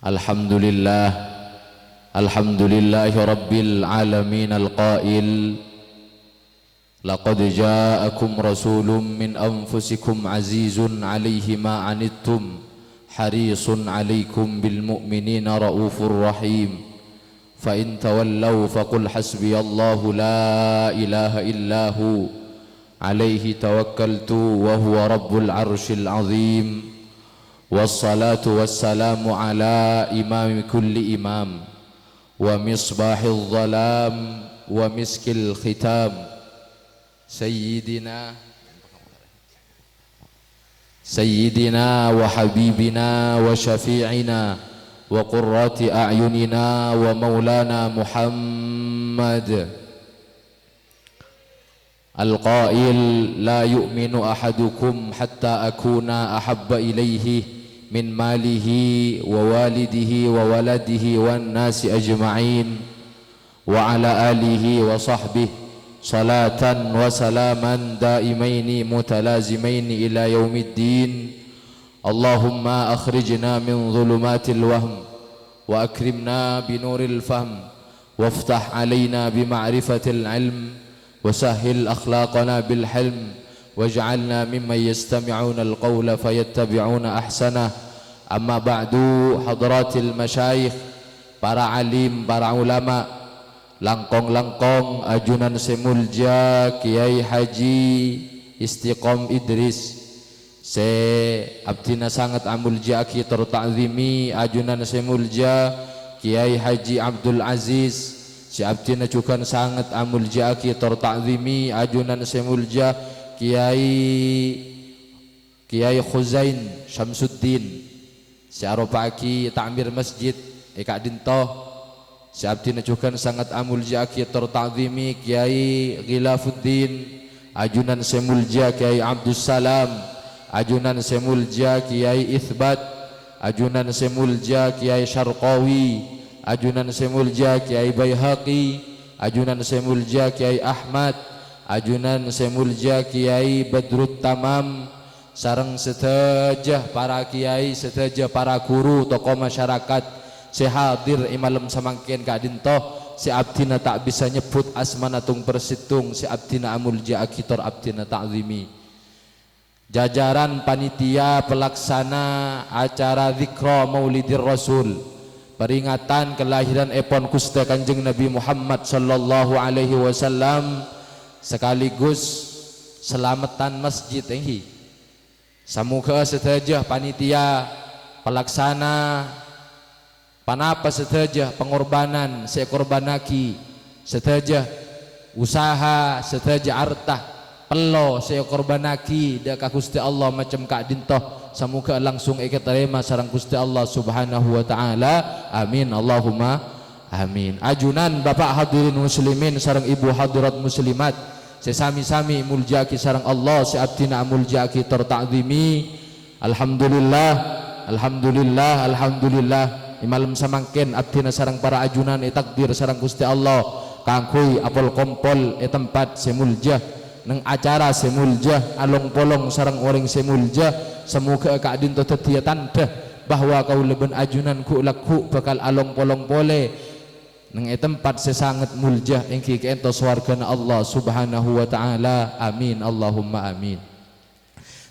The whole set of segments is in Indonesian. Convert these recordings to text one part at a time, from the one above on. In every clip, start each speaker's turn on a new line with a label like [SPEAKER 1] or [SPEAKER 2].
[SPEAKER 1] Alhamdulillah, alhamdulillahi rabbil alamin al-qail laqad ja'akum rasulun min anfusikum azizun alaihi ma anittum harisun alaikum bil mu'minina raufur rahim fa in tawallaw faqul hasbiyallahu la ilaha illahu alaihi tawakkaltu wa huwa rabbul arshil azim. Wassalatu wassalamu ala imam kulli imam wa misbahil dhalam wa miskil khitam sayyidina wa habibina wa syafi'ina wa qurrati a'yunina wa maulana Muhammad al-qail la yu'minu ahadukum hatta akuna ahabba ilaihi min malihi wa walidihi wa waladihi wan nasi ajma'in wa ala alihi wa sahbihi salatan wa salaman daimaini mutalazimaini ila yaumiddin. Allahumma akhrijna min dhulumatil wahm wa akrimna binuril fahm waftah alaina bima'rifatil ilm wa sahhil akhlaqana bil hilm waj'alna mimman yastami'una al-qawla fayattabi'una ahsanah. Amma ba'du, hadratil masyayikh, para alim, para ulama, langkong-langkong ajunan semulja Kiai Haji Istiqom Idris se abdina sangat amulja aki terta'zimi ajunan semulja Kiai Haji Abdul Aziz si abdina juga sangat amulja aki terta'zimi ajunan semulja Kiai Khuzain Syamsuddin si Arofaki Ta'mir Masjid Eka Dintoh si abdina juga sangat amulja aki terta'zimi Kiai Ghilafuddin ajunan semulja Kiai Abdus Salam ajunan semulja Kiai Ithbat ajunan semulja Kiai Syarqawi ajunan semulja Kiai Baihaqi ajunan semulja Kiai Ahmad ajunan semulja Kiai Badrut Tamam sareng setajah para kiai setajah para guru tokoh masyarakat sehadir imalem samangkin kadintoh si abdina tak bisa nyebut asmanatung persitung si abdina amulja akitor abdina ta'zimi jajaran panitia pelaksana acara zikra maulidir rasul peringatan kelahiran epon Gusti Kanjeng Nabi Muhammad sallallahu alaihi wasallam sekaligus selamatan masjid ini semoga setajah panitia pelaksana panapa setajah pengorbanan sekorbanaki setajah usaha setajah artah pelo sekorbanaki daka Gusti Allah macam kak dintoh semoga langsung ika terima sareng Gusti Allah subhanahu wa ta'ala amin Allahumma amin. Ajunan bapak hadirin muslimin sareng ibu hadirat muslimat sesami-sami muljaki sareng Allah si abdina muljaki terta'zimi alhamdulillah alhamdulillah alhamdulillah imalem samangken abdina sareng para ajunan takdir sareng Gusti Allah kangkui apol kompol tempat semulja neng acara semulja along polong sareng orang semulja semoga kaadin to tetia tanda bahwa kau leben ajunan ku laku bakal along polong pole neng tempat sesangat mulja engki kento swargana Allah subhanahu wa ta'ala amin Allahumma amin.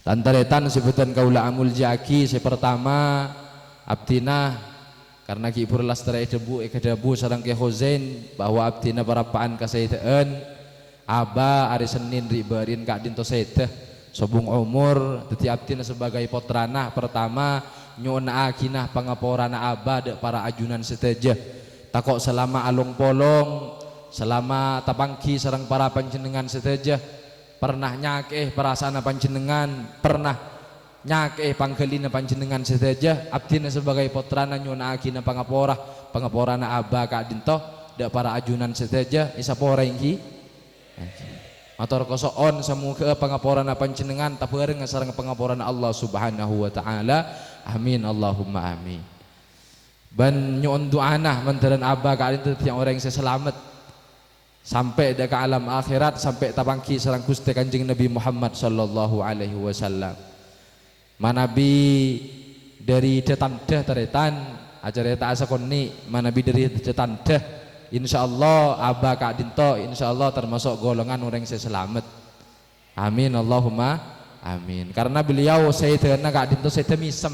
[SPEAKER 1] Lantaretan sebutan kaula amulja aki sepertama abdina karena ki ibur lastara debu debu sareng ke Hozain bahwa abdina parapaan kasaiteen aba hari Senin ribarin kak dinto seteh sobung umur teti abdina sebagai potrana pertama nyona akinah pangaporana aba dek para ajunan setejah takok selama alung polong selama tapangki sareng para panjenengan setejah pernah nyakeh perasaan panjenengan pernah nyakeh panggelina panjenengan setejah abdina sebagai potrana nyona akina pangaporana aba kak dinto dek para ajunan setejah isa pora ingki matur kosoon semoga pangaporana panjenengan tabareng sareng pangaporana Allah subhanahu wa ta'ala amin Allahumma amin. Ban nyon doanah mantaran aba kali itu yang orang yang selamat sampai ke alam akhirat sampai tapangki sareng Gusti Kanjeng Nabi Muhammad sallallahu alaihi wasallam. Manabi dari detan teretan acara tak asa koni mana bidiri tanda insyaallah abah Kak Dinto insyaallah termasuk golongan orang yang selamat. Amin Allahumma amin. Karena beliau Sayyidina Kak Dinto Sayyidina misem.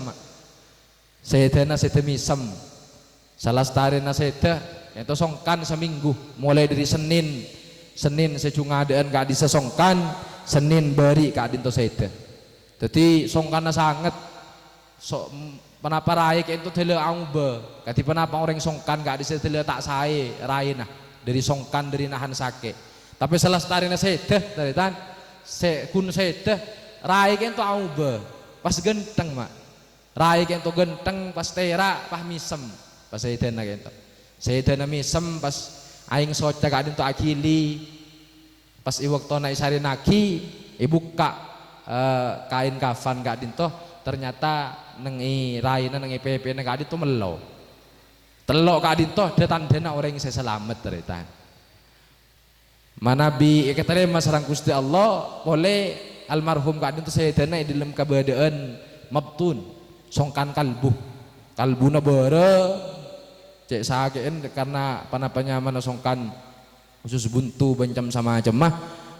[SPEAKER 1] Sayyidina misem. Salah starina Sayyidina itu songkan seminggu mulai dari Senin secungadaan Kak disesongkan Senin bari Kak Dinto Sayyidina. Jadi songkana sangat penapa rai itu tele aumbe kati penapa orang songkan gak bisa tele tak sae rai nah dari songkan dari nahan sakit tapi salah starina Sayyidina dari tan kun Sayyidina rai itu aumbe pas genteng mak rai itu genteng pas tera pas misem pas Sayyidina gitu Sayyidina misem pas aing soca Kak Dinto akili pas iwak tona isari naki ibuka kain kafan Kak Dinto ternyata nengi raina nengi PP neng Kak Dinto melo telok Kak Dinto dia tandena orang yang saya selamat cerita manabi ikatare masarang Gusti Allah boleh almarhum Kak Dinto Sayyidina dalam keberadaan mabtun songkan kalbuna bere cek sakein karena panapanya mana songkan khusus buntu bencam sama cemah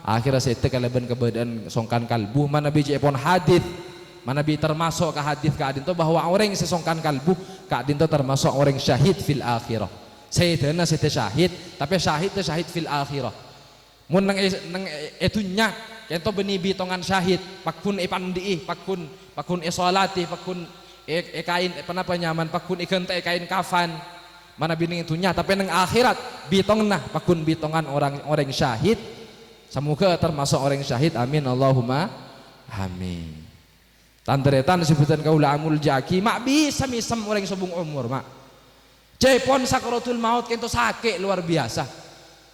[SPEAKER 1] akhirnya Sayyidina kaleban keberadaan songkan kalbu manabi cek pon hadith mana bi termasuk ke hadis Kak Dinto bahwa orang yang sesongkan kalbu Kak Dinto termasuk orang syahid fil akhirah. Sayyidina syahid tapi syahid fil akhirah. Mun nang etunya ento beni bitongan syahid pakun ipandi pakun isolati pakun kain penapa nyaman pakun ikente kain kafan mana bini itunya tapi nang akhirat bitongna pakun bitongan orang syahid semoga termasuk orang syahid amin Allahumma amin. Tanteretan sebutan kaula amul jaki mak bisa misem orang sobung umur mak cepon sakaratul maut kento sakit luar biasa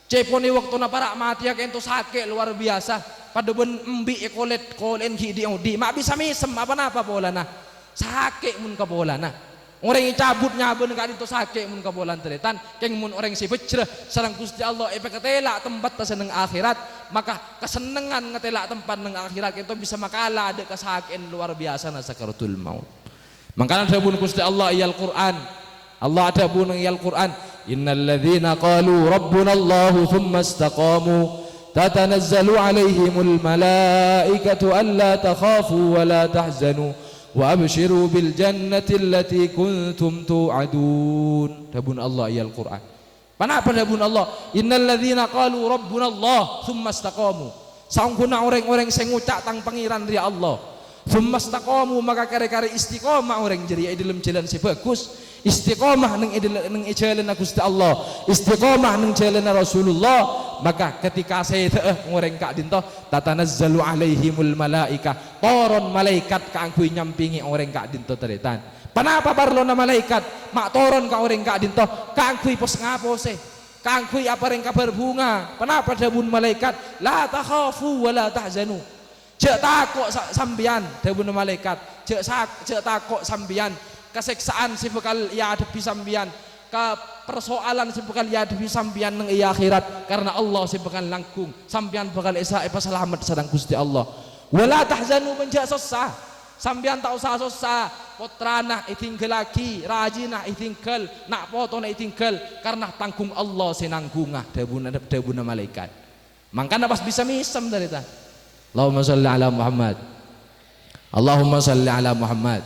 [SPEAKER 1] cepon waktu na para mati ya kento sakit luar biasa pada ben embi kolen di mak bisa misem apa bola nah sakit mun ka bola nah orang yang cabut nyaben Kak Dinto sakit mun ka bola teretan keng mun orang si becreh sareng Gusti Allah epeketela tempat ta seneng akhirat maka kesenengan ngetela tempat nang akhirat itu bisa makala ada kesakian luar biasa na sakaratul maut makanya ada bun Gusti Allah iyal Quran Allah ada bun iyal Quran innal ladzina qalu rabbuna Allah thumma istaqamu tatanazzalu alaihimul malaikatu alla takhafu wa la tahzanu wa abshiru bil jannati allati kuntum tu'adun dabun Allah iyal Quran. Kenapa dabun Allah? Innal ladzina qalu rabbuna Allah tsumma istaqamu. Saungkuna orang-orang sing ngucap tang pangeran dia Allah. Tsumma istaqamu maka kare-kare istiqomah orang jadi dalam jalan si bagus. Istiqomah nang jalan Gusti Allah. Istiqomah nang jalan Rasulullah. Maka ketika saya orang Kak Dinto tatanazzalu alaihimul malaika. Toron malaikat kaangkuy nyampingi orang Kak Dinto teretan. Kenapa parlo na malaikat mak toron ka orang Kak Dinto kaangkuy pos ngapose kaangkuy apa ring kabar bunga kenapa dabun malaikat la takhafu wa la tahzanu cek takok sambian dabun malaikat cek takok sambian keseksaan si bekal ya hadapi sambian ke persoalan si bekal ya hadapi sambian nang iya akhirat karena Allah si bekal langkung sambian bekal isa selamat sedang Gusti Allah wala tahzanu menjak susah sambian tak usah susah potrana itinggal lagi rajinah itinggal nak potona itinggal karena tanggung Allah sinanggungah dabuna malaikat makanya pas bisa misem dari ta Allahumma sholli ala Muhammad Allahumma sholli ala Muhammad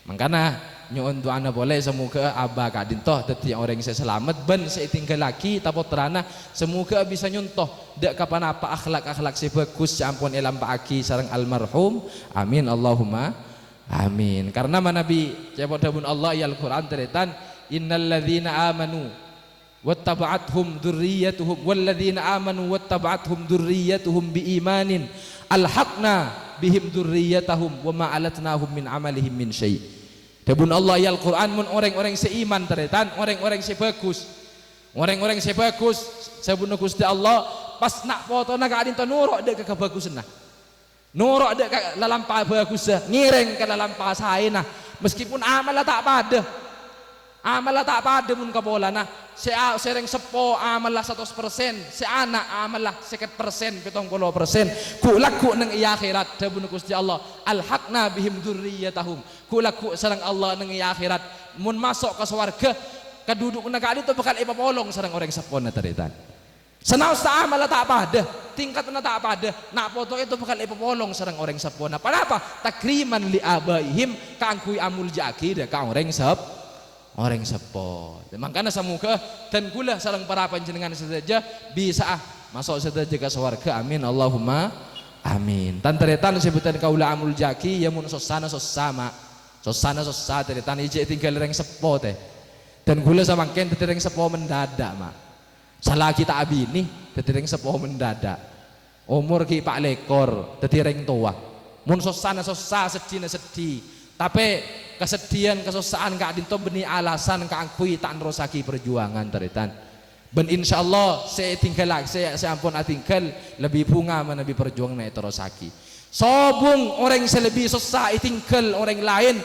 [SPEAKER 1] makanya nyoon doana boleh semoga abah Kak Dinto dadi orang yang selamat ben seitinggal lagi tapotrana semoga bisa nyontoh dak kapan apa akhlak-akhlak si bagus ampun elam paaki sareng almarhum amin Allahumma amin karena manabi cepot dabun Allah ya Al-Qur'an teretan innal ladzina amanu wattaba'athum dzurriyyatuhum walladzina amanu wattaba'athum dzurriyyatuhum biimanin alhaqna bihim dzurriyyatahum wama alatnahum min amalihim min syai' dabun Allah ya Al-Quran mun orang-orang seiman teretan orang-orang sebagus orang-orang sebagus sabun Gusti Allah pas nak foto nak Kak Dinto nurok dek kebagusan nah nurok dek lalampa bagus ngireng ke lalampa saya nah meskipun amal tak pada Amal lah tak pada mun kabola nah. Sereng sepo amal lah 100%, si anak amal lah 50%, 70%. Ku laku nang iya akhirat dabun Gusti Allah. Alhaqna bihim dzurriyyatahum. Ku laku sareng Allah nang iya akhirat. Mun masuk ke swarga, keduduk negara itu bakal ipapolong sareng orang sepon na taritan. Senau sa amal lah tak pada, tingkat na tak pada. Nak foto itu bakal ipapolong sareng orang sepon. Kenapa? Takriman li abaihim kangkui amul jaki da ka orang orang sepo. Makanya semoga dan kula sareng para panjenengan saja bisa masuk saja ke swarga. Amin Allahumma amin. Tan teretan sebutan kaula amul jaki ya mun sosana sosama. Sosana sosa teretan ije tinggal reng sepo teh. Dan kula samangken tetereng sepo mendadak mak. Salah kita abini tetereng sepo mendadak. Umur ki pak lekor tetereng tua. Mun sosana sosa sedih na sedih. Tapi kesedihan kesusahan kak dinto beni alasan kak angkui tak nerosaki perjuangan teritan. Ben insyaallah saya tinggal saya ampun atinggal lebih bunga menabi perjuangan itu terosaki. Sobung orang selebih susah itinggal orang lain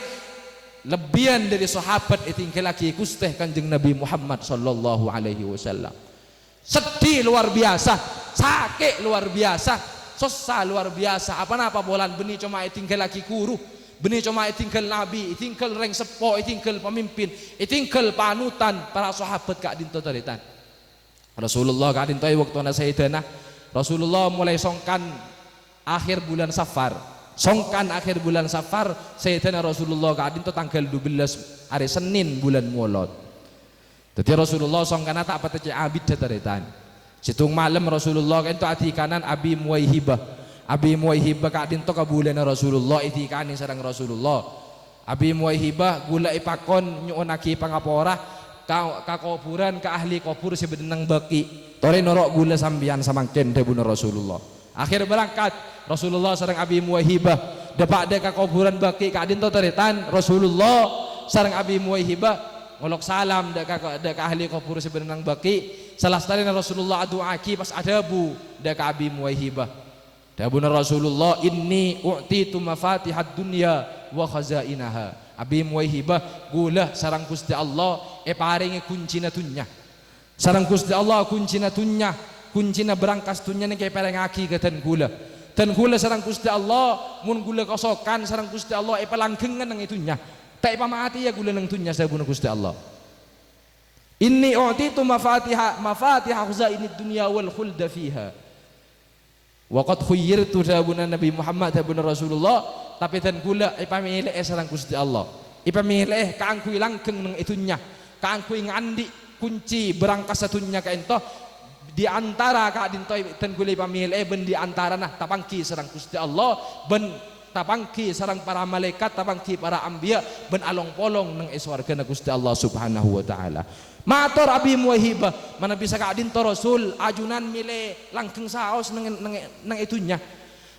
[SPEAKER 1] lebihan dari sahabat itinggal lagi Gusti Kanjeng Nabi Muhammad sallallahu alaihi wasallam. Sedih luar biasa, sakit luar biasa, susah luar biasa. Apa bolan beni cuma itinggal lagi guru. Benih cuma itinggal nabi, itinggal reng sepo, itinggal pemimpin, itinggal panutan para sahabat kak dinto taritan. Rasulullah kak dinto waktu na Sayyidina Rasulullah mulai songkan akhir bulan Safar. Songkan akhir bulan Safar Sayyidina Rasulullah kak dinto tanggal 12 hari Senin bulan Molot. Jadi Rasulullah songkan tak apa tece abid taritan. Situng malam Rasulullah kan itu ati kanan Abi Muwaihibah. Abi Muwaihibah kak dinto kabulan Rasulullah itikani sareng Rasulullah. Abi Muwaihibah gula ipakon nyuonaki pangapora ka kuburan ka ahli kubur sebenang baki. Tore norok gula sambian samangken debuna Rasulullah. Akhir berangkat Rasulullah sareng Abi Muwaihibah depak de ka kuburan baki kak dinto teretan Rasulullah sareng Abi Muwaihibah ngolok salam de ka ahli kubur sebenang baki. Salah stalina Rasulullah aduaki pas adabu de ka Abi Muwaihibah. Dabuna Rasulullah inni u'titu mafatihad dunya wa khazainaha. Abi Muwaihibah gula sarang Gusti Allah paringi kuncina dunya. Sarang Gusti Allah kuncina dunya, kuncina berangkas dunya ni kay parengaki gatan gula. Dan gula sarang Gusti Allah mun gula kosokan sarang Gusti Allah palanggengan nang itunya. Tak pamati ya gula nang dunya sabuna Gusti Allah. Inni u'titu mafatihah khazainid dunya wal khulda fiha. Waqad khuyyirtu dabuna Nabi Muhammad dabuna Rasulullah tapi dan gula ipamilih sareng Gusti Allah. Ipamilih kaangkui langgeng nang itunya. Kaangkui ngandi kunci berangkas satunya ka ento di antara ka dinto dan gula ipamilih ben di antara nah tapangki sareng Gusti Allah ben tapangki sareng para malaikat tapangki para anbiya ben along-polong nang swarga Gusti Allah Subhanahu wa taala. Matur Abi Muwaihibah mana bisa kak dinto Rasul ajunan milih langkeng saos nang itunya.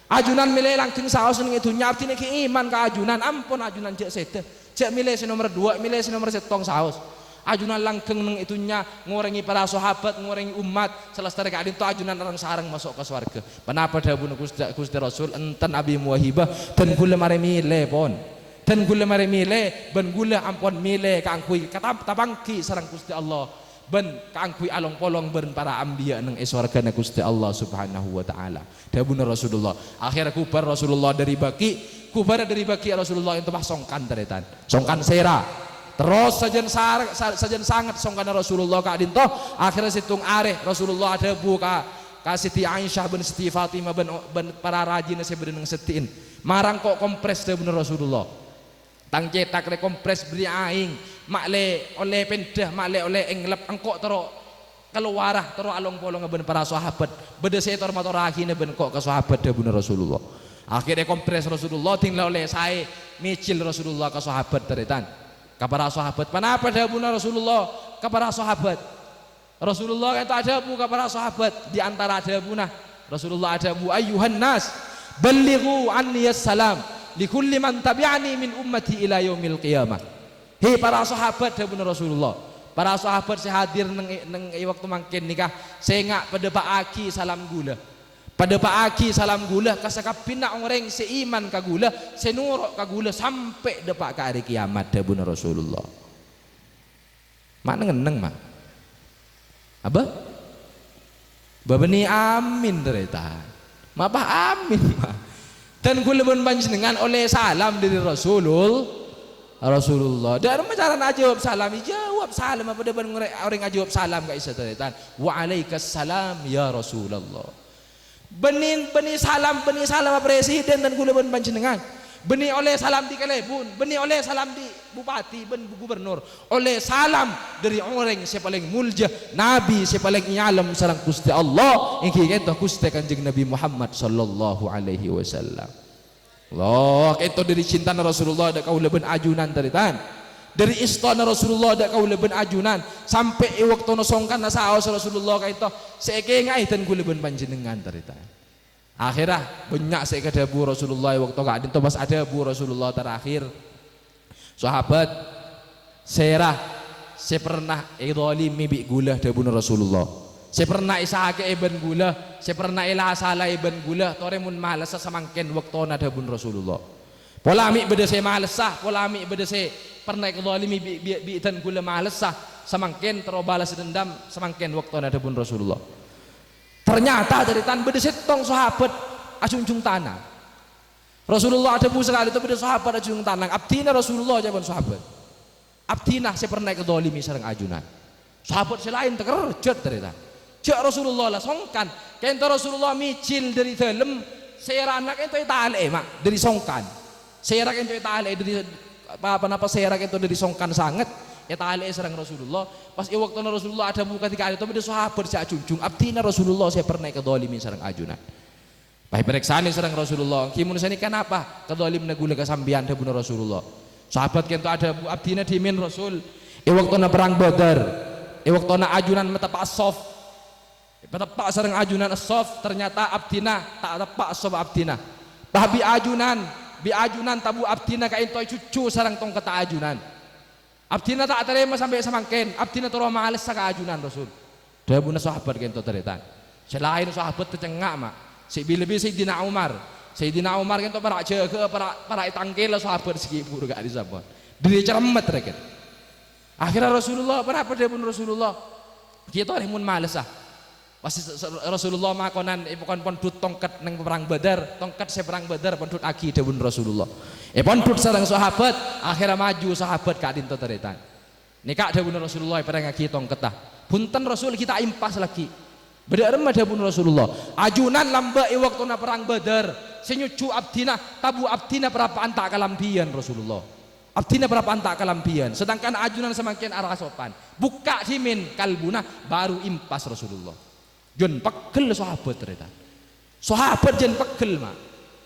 [SPEAKER 1] Ajunan milih langkeng saos nang itunya artinya ki iman ka ajunan ampun ajunan cek sete. Cek milih si nomor 2 milih si nomor 1 saos. Ajunan langkeng nang itunya ngorengi para sahabat ngorengi umat selesai kak dinto ajunan orang sarang masuk ke swarga. Kenapa dawuh Gusti Rasul enten Abi Muwaihibah dan kula mare milih pon. Dan gula mari milih ben gula ampun milih kaangkui tapangki sareng Gusti Allah ben kaangkui along polong ben para anbiya nang swarga Gusti Allah Subhanahu wa taala. Dawuh Rasulullah akhir kubar Rasulullah dari baki Rasulullah itu mah songkan teretan songkan sera terus sajen sangat songkan Rasulullah ka dinto akhirnya situng areh Rasulullah ada buka ka Siti Aisyah ben Siti Fatimah ben para rajin sebenang setiin marang kok kompres dawuh Rasulullah tang cetak le kompres beri aing makle oleh pendah makle oleh englep engkok tero keluarah tero along polong ben para sahabat bede setor matorahine ben kok ke sahabat dawuh Rasulullah akhirnya kompres Rasulullah tinggal oleh saya micil Rasulullah ke sahabat teretan ke para sahabat kenapa dawuh Rasulullah ke para sahabat Rasulullah itu ada bu ke para sahabat di antara dawuh Rasulullah ada bu ayyuhan nas ballighu anni assalam likulli man tabi'ani min ummati ila yaumil qiyamah. Hei para sahabat dawuh Rasulullah. Para sahabat saya hadir nang waktu mangkin nikah saya ngak pada Pak Aki salam gula. Pada Pak Aki salam gula kasakapina orang seiman ka gula, senurok ka gula sampai depak ka hari kiamat dawuh Rasulullah. Mana ngeneng mak? Apa? Babeni amin ternyata. Mapa amin mak. Dan kula pun panjenengan oleh salam dari Rasulullah. Dan cara nak jawab salam, jawab salam apa depan orang ngajawab salam gak isa ternyata. Waalaikumsalam ya Rasulullah. Benih salam apa presiden dan kula pun panjenengan. Benih oleh salam di Kalebun, benih oleh salam di bupati, gubernur, oleh salam dari orang yang paling mulia, Nabi yang paling nyalam sareng Gusti Allah, yang kita Gusti Kanjeng Nabi Muhammad sallallahu alaihi wasallam. Allah, kita dari cinta Rasulullah ada kau leben ajunan taritan. Dari istana Rasulullah ada kau leben ajunan sampai waktu nosongkan nasaos Rasulullah kaito seeke ngaitan kau leben panjenengan taritan. Akhirah banyak saya kadabu Rasulullah waktu gak ada pas ada bu Rasulullah terakhir sahabat saya pernah idolimi bi gula dabun Rasulullah saya pernah isahake ibn gula saya pernah ilah salah ibn gula toremun malas samangken waktu na dabun Rasulullah polami beda saya malasah polami beda saya pernah idolimi bi dan gula malasah samangken terobalas dendam samangken waktu na dabun Rasulullah. Ternyata dari tan beda setong sahabat ajunjung tanah. Rasulullah ada bu sekali itu beda sahabat ajunjung tanah. Abdina Rasulullah jaban sahabat. Abdina saya pernah kedolimi sareng ajunan. Sahabat selain terkerjat dari tan. Jak Rasulullah lah songkan. Kento Rasulullah micil dari dalam. Saya anak itu tali mak dari songkan. Saya kento tali dari apa saya kento dari songkan sangat. Ya tali serang Rasulullah pas waktu Rasulullah ada buka ketika itu ada sahabat saya junjung abdina Rasulullah saya pernah kedolimin serang ajunan baik periksaan serang Rasulullah kimun sani kenapa kedolim nagula kesambian dabun Rasulullah sahabat kento ada bu abdina dimin Rasul waktu na perang Badar waktu na ajunan metepak sof metepak serang ajunan sof ternyata abdina tak tepak sof abdina tapi ajunan tabu abdina kaintoy cucu serang tong kata ajunan abdina tak terima sampai samangken abdina terus males sa kaajunan Rasul dabuna sahabat kento teretan selain sahabat tercengak mak si lebih Sayyidina Umar kento para jaga para itangkel sahabat segi buru gak disabot diri ceremet reket akhirnya Rasulullah berapa dabun Rasulullah kita mun males pasti Rasulullah makonan bukan pondut tongkat neng perang Badar tongkat saya perang Badar pondut aki dabun Rasulullah pondut sareng sahabat akhirnya maju sahabat kak dinto teretan nikah dabun Rasulullah perang aki tongkat punten Rasul kita impas lagi beda remah dabun Rasulullah ajunan lamba waktu na perang Badar senyucu abdina tabu abdina berapa antak kalampian Rasulullah abdina berapa antak kalampian sedangkan ajunan semakin arah sopan buka himin kalbuna baru impas Rasulullah jen pegel sahabat ternyata sahabat jen pegel mak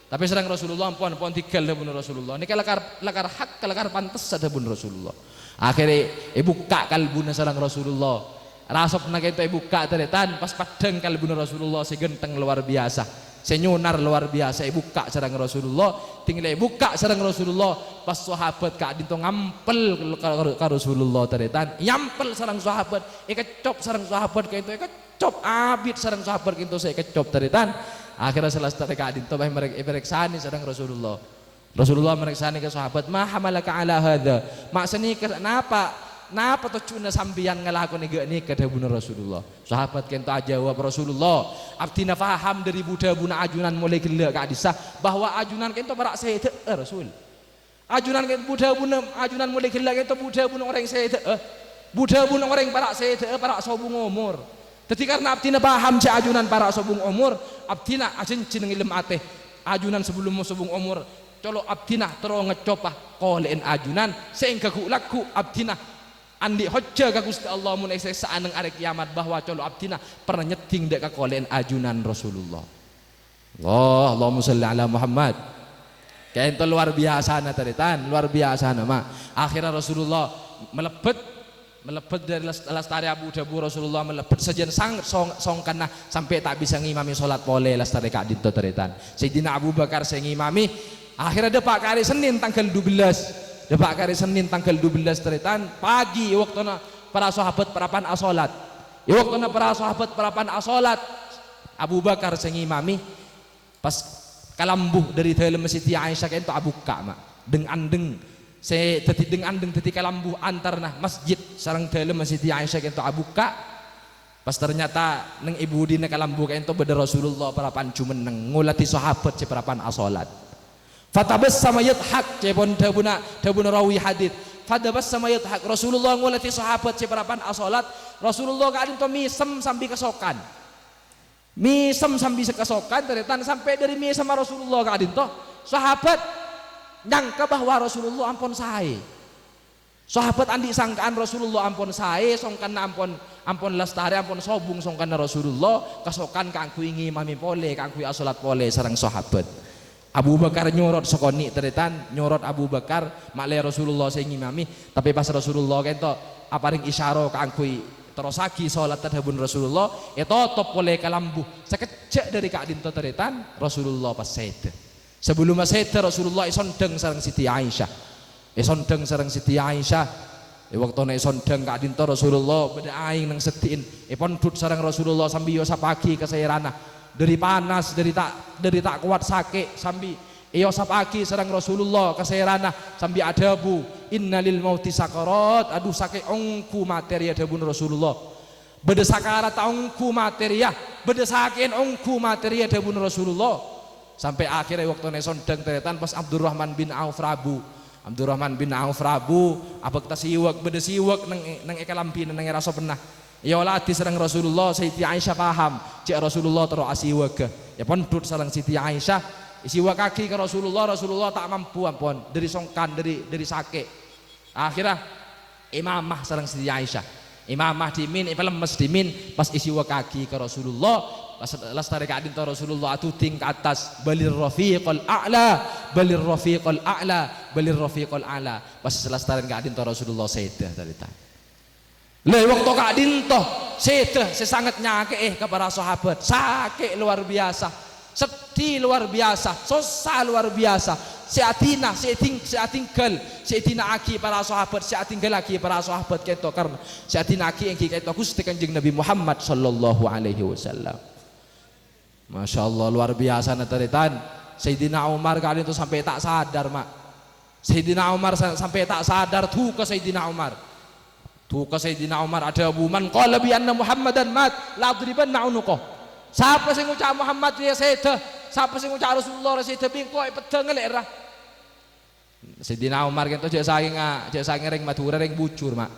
[SPEAKER 1] tapi serang Rasulullah ampun tikel dabun Rasulullah ini kelakar hak kelakar pantes dabun Rasulullah akhirnya buka kalbuna serang Rasulullah rasop nak itu buka ternyata pas padang kalbuna Rasulullah si genteng luar biasa senyunar luar biasa buka serang Rasulullah tinggal buka serang Rasulullah pas sahabat kak dinto ngampel ke Rasulullah ternyata nyampel serang sahabat kecop serang sahabat kayak itu kecop abid serang sahabat gitu saya kecop ternyata akhirnya selesai kak dinto mereka periksani serang Rasulullah meriksani ke sahabat ma hamalaka ala hadza maksani kenapa tuh cuna sambian ngelakoni gak nikah dabun Rasulullah sahabat kento jawab Rasulullah abdina faham dari budak-budak ajunan mulai gila kak disah bahwa ajunan kento perak saya Rasul ajunan kento budak-budak ajunan mulai gila kento budak-budak orang saya budak-budak orang perak saya perak sobung umur jadi karena abdina paham si ajunan perak sobung umur abdina asin cineng ilm ateh ajunan sebelum sobung umur colo abdina terus ngecopah kolein ajunan sehingga laku abdina andi hojja ka Gusti Allah mun saaneng arek kiamat bahwa colo abdina pernah nyeting dek ka kolen ajunan Rasulullah. Allahumma sholli ala Muhammad. Kayak itu luar biasa na taritan, luar biasa nama. Akhirnya Rasulullah melebet dari lestari Abu Dabu Rasulullah melebet sejen sangat songkan sampai tak bisa ngimami sholat pole lestari kak dinto taritan. Sayyidina Abu Bakar saya ngimami akhirnya depak hari Senin tanggal 12 depak hari Senin tanggal 12 teritan pagi waktu para sahabat perapan asolat waktu para sahabat perapan asolat Abu Bakar sengimami pas kalambuh dari dalam Siti Aisyah itu Abu Ka'ma deng andeng saya dadi dengan dadi kalambuh antarna masjid sareng dalem Siti Aisyah kento abuka pas ternyata neng ibu dina kalambuh kento beda Rasulullah parapan jumeneng ngulati sahabat separapan asolat fatabassama yadhak cepon dabuna rawi hadits fatabassama yadhak Rasulullah ngulati sahabat separapan asolat Rasulullah kadin to misem sampai kesokan misem sampai kesokan teretan sampai dari misem sama Rasulullah kadin to sahabat nyangka bahwa Rasulullah ampun sae sahabat andi sangkaan Rasulullah ampun sae songkan ampun lestari ampun sobung songkan Rasulullah kasokan kangku ingi mami pole kangku asolat pole sareng sahabat Abu Bakar nyorot sokoni teretan nyorot Abu Bakar makle Rasulullah sing ngimami tapi pas Rasulullah kento aparing isyara kangku terus lagi salat tadhabun Rasulullah top pole kalambuh sekejap dari kak dinto teretan Rasulullah pas sede sebelum maseda Rasulullah isondeng sareng Siti Aisyah isondeng sareng Siti Aisyah waktune isondeng kak dinto Rasulullah beda aing nang setiin pondut sareng Rasulullah sambil yo sapagi kesairana dari panas dari tak kuat sakit sambil iyo sapagi sareng Rasulullah kesairana sambil adabu innalil mauti sakarat aduh sakit ongku materi adabun Rasulullah beda sakarat ongku materi ya beda sakit ongku materi adabun Rasulullah sampai akhirnya waktu nesondeng teretan pas Abdurrahman bin Auf Rabu apa kita siwak beda siwak nang ekalampi nang rasa pernah ya olah diserang Rasulullah Siti Aisyah paham cek Rasulullah terus asiwak ya pondut sareng Siti Aisyah isiwak kaki ke Rasulullah tak mampu ampun dari songkan dari sakit akhirnya imamah sareng Siti Aisyah imamah dimin lemes dimin pas isiwak kaki ke Rasulullah lestari kadin to Rasulullah atuting ke atas balir rafiqal a'la pas lestari kadin to Rasulullah sedah cerita le waktu kadin to sedah sesangat nyake kepada sahabat sakit luar biasa sedih luar biasa susah luar biasa seatina aki para sahabat seatinggal lagi para sahabat keto karena seatina aki yang keto Gusti Kanjeng Nabi Muhammad sallallahu alaihi wasallam. Masya Allah luar biasa nataritan Sayyidina Umar kali itu sampai tak sadar mak Sayyidina Umar sampai tak sadar tuh ke Sayyidina Umar ada Abu Man qala bi anna Muhammadan mat la adribanna unuqah siapa sing ngucap Muhammad ya sedah siapa sing ngucap Rasulullah sedah bingko pedang ngelek ra Sayyidina Umar kento jek saking ring Madura ring bujur mak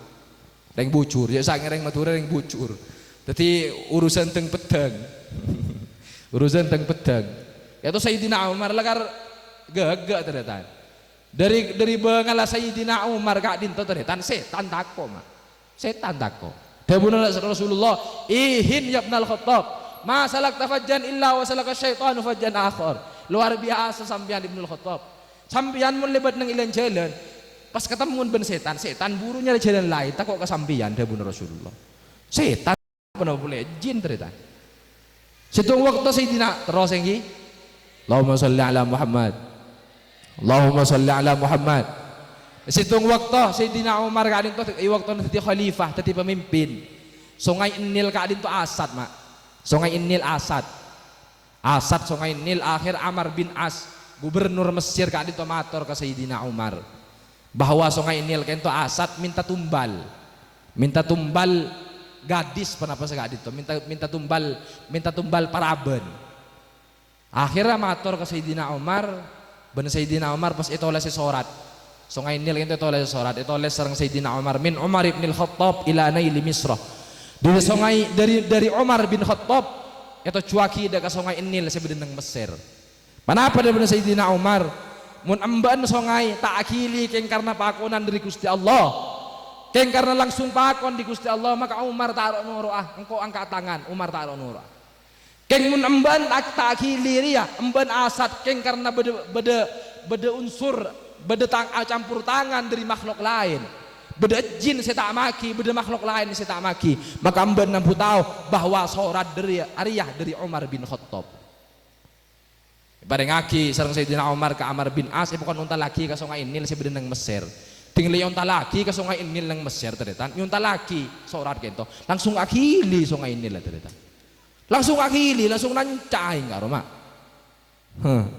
[SPEAKER 1] ring bujur jek saking ring Madura ring bujur dadi urusan teng pedang urusan teng pedang itu Sayyidina Umar lakar gagak teretan dari bengala Sayyidina Umar kak dinto teretan setan tako mak setan tako dabuna Rasulullah ihin ya ibnal Khattab ma salak tafajjan illa wa salaka syaitanu fajjan akhar luar biasa sampean Ibnul Khattab sampean mun lebat nang ilan jalan pas ketemu ben setan burunya jalan lain tak kok ke sampean dabuna Rasulullah setan apa boleh jin teretan situng waktu Sayyidina terus yang Allahumma salli ala Muhammad situng waktu Sayyidina Umar kadin to waktu nanti khalifah tadi pemimpin sungai Nil kadin to Asad mak sungai Nil Asad sungai Nil akhir Amr bin As gubernur Mesir kadin to matur ke Sayyidina Umar bahwa sungai Nil kento Asad minta tumbal gadis kenapa saya itu minta tumbal paraben akhirnya matur ke Sayyidina Umar ben Sayyidina Umar pas itu oleh sesorat sungai Nil itu oleh sesorat itu oleh sareng Sayyidina Umar min Umar ibn al-Khattab ila naili Misrah dari sungai dari Umar bin Khattab itu cuaki ke sungai Nil sebenarnya Mesir kenapa dari Sayyidina Umar mun emban sungai tak akili keng karena pakunan dari Gusti Allah keng karena langsung pakon di Gusti Allah maka Umar taruh nuruah engkau angkat tangan Umar taruh nuruah keng mun emban tak akili ya emban Asad keng karena beda unsur campur tangan dari makhluk lain beda jin saya tak maki beda makhluk lain saya tak maki maka emban nampu tahu bahwa sorat dari Ariyah dari Umar bin Khattab bareng aki sareng Sayyidina Umar ke Amr bin As bukan unta lagi ke sungai Nil sebenarnya nang Mesir tinggal yonta lagi ke sungai Nil nang Mesir teretan yonta lagi sorat kento langsung akili sungai Nil teretan langsung akili langsung nancai karo mak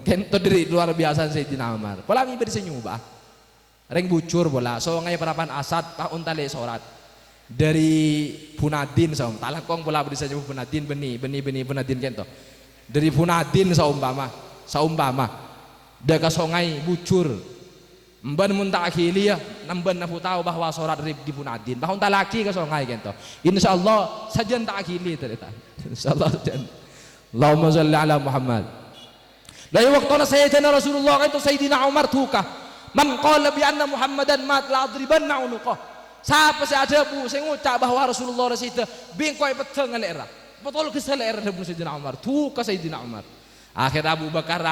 [SPEAKER 1] kento dari luar biasa Sayyidina Umar pola mi bersenyum bah Ring bucur bola so ngai parapan asad pak untale sorat dari Punadin saum talakong bola beri saja Punadin beni Punadin kento dari Punadin saumpama daga songai bucur mban mun tak akhili ya namban na tahu bahwa sorat di Punadin bahwa tak laki ke songai kento insyaallah sajan tak akhili terita insyaallah sajan Allahumma shalli ala Muhammad la waqtana sayyidina Rasulullah kento Sayyidina Umar tuka man qala bi anna Muhammadan mat la adribanna unuqah. Siapa si ada bu saya ngucap bahwa Rasulullah rasulullah bingkoi peteng ngalera. Betul ke selera ada Sayyidina Umar. Tu ke Sayyidina Umar. Akhir Abu Bakar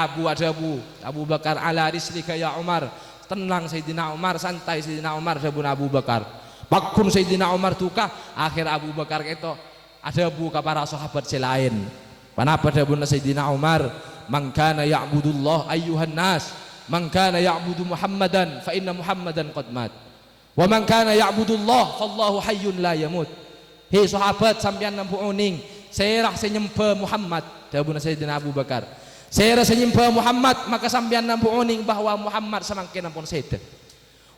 [SPEAKER 1] Abu Bakar ala rislika ya Umar. Tenang Sayyidina Umar, santai Sayyidina Umar ada Abu Bakar. Bakun Sayyidina Umar tuka akhir Abu Bakar itu ada bu ka para sahabat selain. Kenapa ada bu Sayyidina Umar? Man kana ya'budullah ayyuhan nas. Man kana ya'budu Muhammadan fa inna Muhammadan qad mat. Wa man kana ya'budullah fallahu hayyun la yamut. Hei sahabat sampean nampu uning, saya rasa nyembah Muhammad. Dawuh Sayyidina Abu Bakar. Saya rasa nyembah Muhammad, maka sampean nampu uning bahwa Muhammad samangken ampun sedo.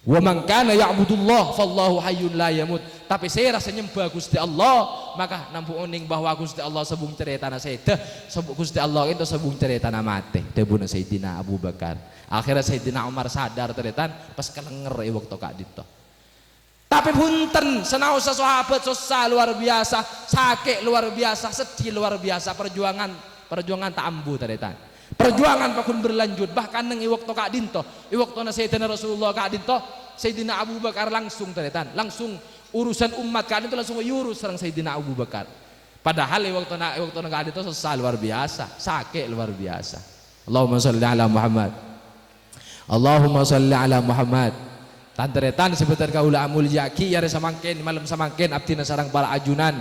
[SPEAKER 1] Wa man kana ya'budullah fallahu hayyun la yamut. Tapi saya rasa nyembah Gusti Allah, maka nampu uning bahwa Gusti Allah sebung ceritana sedo, sebung Gusti Allah itu sebung ceritana mate. Dawuh Sayyidina Abu Bakar. Akhirnya Sayyidina Umar sadar teretan pas kelenger waktu kak dito. Tapi punten senausa sahabat susah luar biasa, sakit luar biasa, sedih luar biasa, perjuangan tak ambu teretan. Perjuangan pakun berlanjut bahkan neng waktu kak dinto, waktu na Sayyidina Rasulullah kak dinto, Sayyidina Abu Bakar langsung teretan, langsung urusan umat kak dinto langsung urus serang Sayyidina Abu Bakar. Padahal waktu na kak dinto susah luar biasa, sakit luar biasa. Allahumma sholli ala Muhammad. Allahumma sholli ala Muhammad. Tanteretan sebentar kaula amul yaki yare samangken malam samangken abdi sareng para ajunan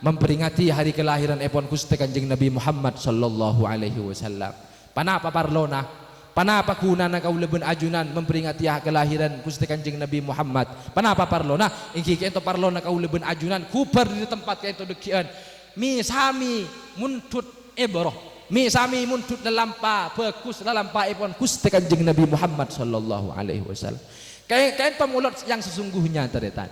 [SPEAKER 1] memperingati hari kelahiran epon Gusti Kanjeng Nabi Muhammad sallallahu alaihi wasallam. Panapa parlona? Panapa kunana kaula ben ajunan memperingati hari kelahiran Gusti Kanjeng Nabi Muhammad? Panapa parlona? Ingki kento parlona kaula ben ajunan kubar di tempat kento dekian. Mi sami muntut ebroh. Mi sami muntut lalampa bagus lalampa ipon Gusti Kanjeng Nabi Muhammad sallallahu alaihi wasallam. Kain pemulot yang sesungguhnya teretan.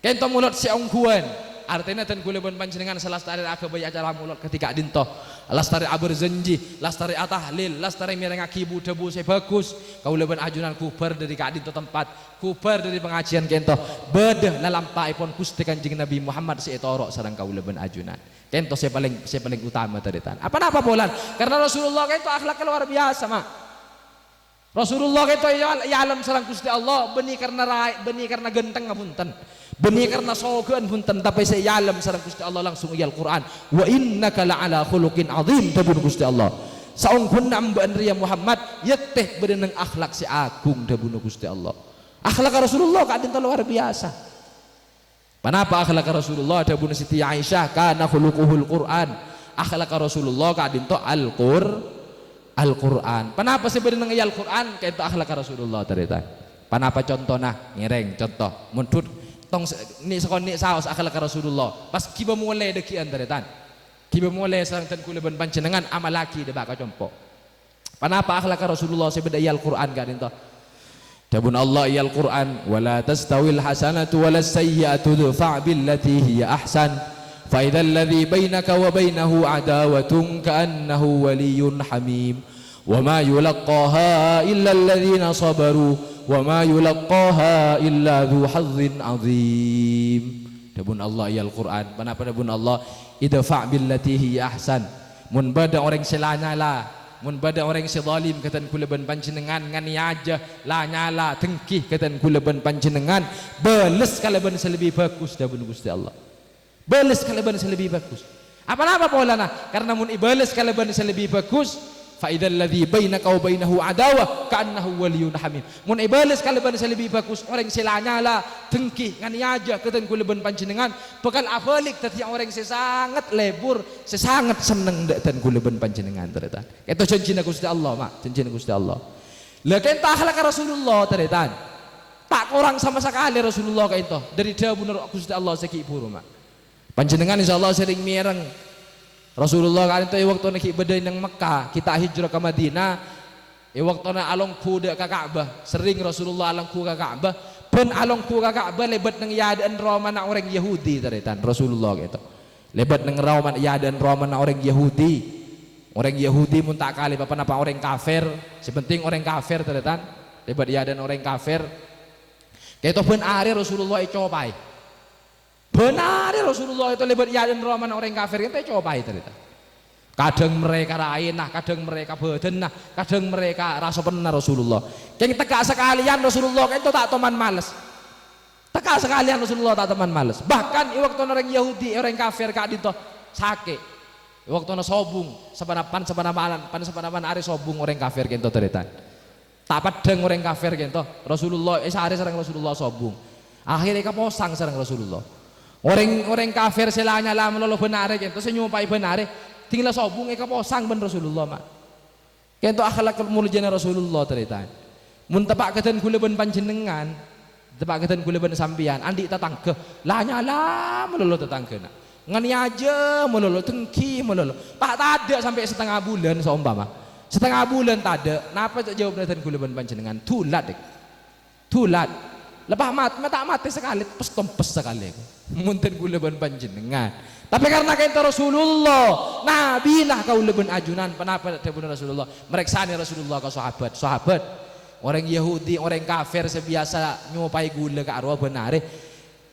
[SPEAKER 1] Kain pemulot si ongguan. Artinya ten kuleban panjenengan selastari akabay acara mulot ketika dinto. Lastari aberzenji, lastari atahlil, lastari mirengaki debu saya bagus. Kauleban ajunan kubar dari kak dinto tempat, kubar dari pengajian kento. Bedah lalampa ipon Gusti Kanjeng Nabi Muhammad si etorok sareng kauleban ajunan. Kento saya paling utama teretan. Apa bolan? Karena Rasulullah kento akhlaknya luar biasa mak. Rasulullah kento ya alam sareng Gusti Allah beni karena genteng ngapunten. Beni karena sogeun punten tapi saya alam sareng Gusti Allah langsung iyal Quran. Wa innaka la'ala khuluqin azim tabun Gusti Allah. Saungkeun ambaan ria Muhammad yeteh beunang akhlak si agung tabun Gusti Allah. Akhlak Rasulullah kadin luar biasa. Kenapa akhlak Rasulullah ada Bunda Siti Aisyah kana khuluquhul Quran. Akhlak Rasulullah kadin to Al-Quran. Kenapa sebenarnya ngeyal Quran kayak itu akhlak Rasulullah terita. Kenapa contohnya ngereng contoh muntut tong ni sekon ni saos akhlak Rasulullah. Pas kiba mulai dekian terita. Kiba mulai sareng ten kuleban panjenengan amalaki de baka compo. Kenapa akhlak Rasulullah sebenarnya iyal Quran kadin to. Dabun Allah iyal Quran wala tastawil hasanatu walas sayyi'atu dfa' billati hiya ahsan fa idzal ladzi bainaka wa bainahu adawatun ka'annahu waliyyun hamim wa ma yulaqqaha illa alladhina sabaru wa ma yulaqqaha illa dzu hazzin azim. Dabun Allah iyal Quran panapa dabun Allah idfa' billati hiya ahsan mun bada orang selanya lah mun bada orang si zalim katan kuleban panjenengan ngani aja la nyala tengkih katan kuleban panjenengan beles kaleban selebih bagus dabun Gusti Allah. Beles kaleban selebih bagus. Apa polana? Karena mun ibales kaleban selebih bagus fa idzal ladzi bainaka wa bainahu adawah ka'annahu waliyyun hamim. Mun ibales kaleban selebih bagus orang silanya la tengkih ngani aja katan kuleban panjenengan bakal abalik tadi orang sesangat lebur sesangat seneng dan kuleban panjenengan ternyata. Itu janjina Gusti Allah mak, janjina Gusti Allah. Lah kenta akhlak Rasulullah ternyata. Tak kurang sama sekali Rasulullah kayak itu dari dawuh Gusti Allah seki puru mak. Panjenengan insyaallah sering mireng Rasulullah kan itu waktu nak ibadah nang Mekah kita hijrah ke Madinah waktuna alongku dek ka Ka'bah, sering Rasulullah alongku ka Ka'bah, ben alongku ka Ka'bah lebat nang yadaan Roman orang Yahudi taritan Rasulullah gitu. Lebat nang Roman yadaan Roman orang Yahudi. Orang Yahudi mun tak kali apa orang kafir, sepenting orang kafir taritan, lebat yadaan orang kafir. Kayak itu ben are Rasulullah cobai. Benar Rasulullah itu lebat yadaan Roman orang kafir kita cobai taritan. Kadang mereka rainah, kadang mereka bedenah, kadang mereka rasa benar Rasulullah. Kayak tegak sekalian Rasulullah kayak itu tak teman males. Tegak sekalian Rasulullah tak teman males. Bahkan waktu orang Yahudi, orang kafir kak dito sakit. Waktu na sobung, sepanapan hari sobung orang kafir kento teritan. Tak padang orang kafir kento. Rasulullah sehari serang Rasulullah sobung. Akhirnya kaposang serang Rasulullah. Orang kafir selanya lah melolo benar kento, senyupai benar. Tinggal sobung kaposang ben Rasulullah mak. Kento akhlak muljana Rasulullah teritan. Mun tepak keten kula ben panjenengan, tepak keten kula ben sampean, andi tetangga. Lah nyala melolo tetangga nak. Ngani aja melolo tengki melolo. Pak tak ada sampai setengah bulan seumpama. Setengah bulan tak ada. Napa tak jawab neten kula ben panjenengan? Tulat dek. Tulat. Lepas tak mati sekali, pes sekali. Munten kula ben panjenengan. Tapi karena kata Rasulullah, nabilah kau lebih ajunan. Kenapa tidak Rasulullah? Mereksani Rasulullah ke sahabat. Orang Yahudi, orang kafir sebiasa nyupai gula ke arwah benar.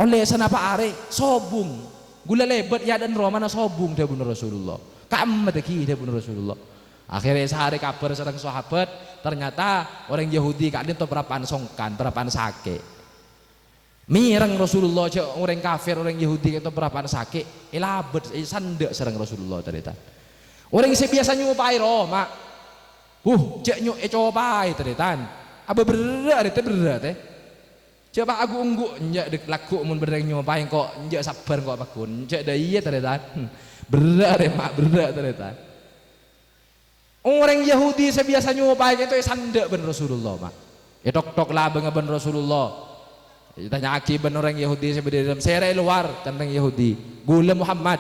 [SPEAKER 1] Oleh senapa are sobung, gula lebat ya dan romana sobung dia benar Rasulullah. Kamu deki dia benar Rasulullah. Akhirnya sehari kabar serang sahabat, ternyata orang Yahudi kak dia tu berapaan songkan, berapaan sakit. Mirang Rasulullah orang kafir orang Yahudi itu berapaan sakit elabet sandek serang Rasulullah terita orang yang biasa nyupai roh mak cek cobai teritan apa berat itu berat coba aku ungguk njak dek laku mun bereng nyupai kok njak sabar kok pakun njak dah iya teritan berat mak berat teritan orang Yahudi sebiasa nyupai itu sandek ben Rasulullah mak tok lah ben Rasulullah. Tanya akibat orang Yahudi sebenarnya dalam serai luar tentang Yahudi. Gula Muhammad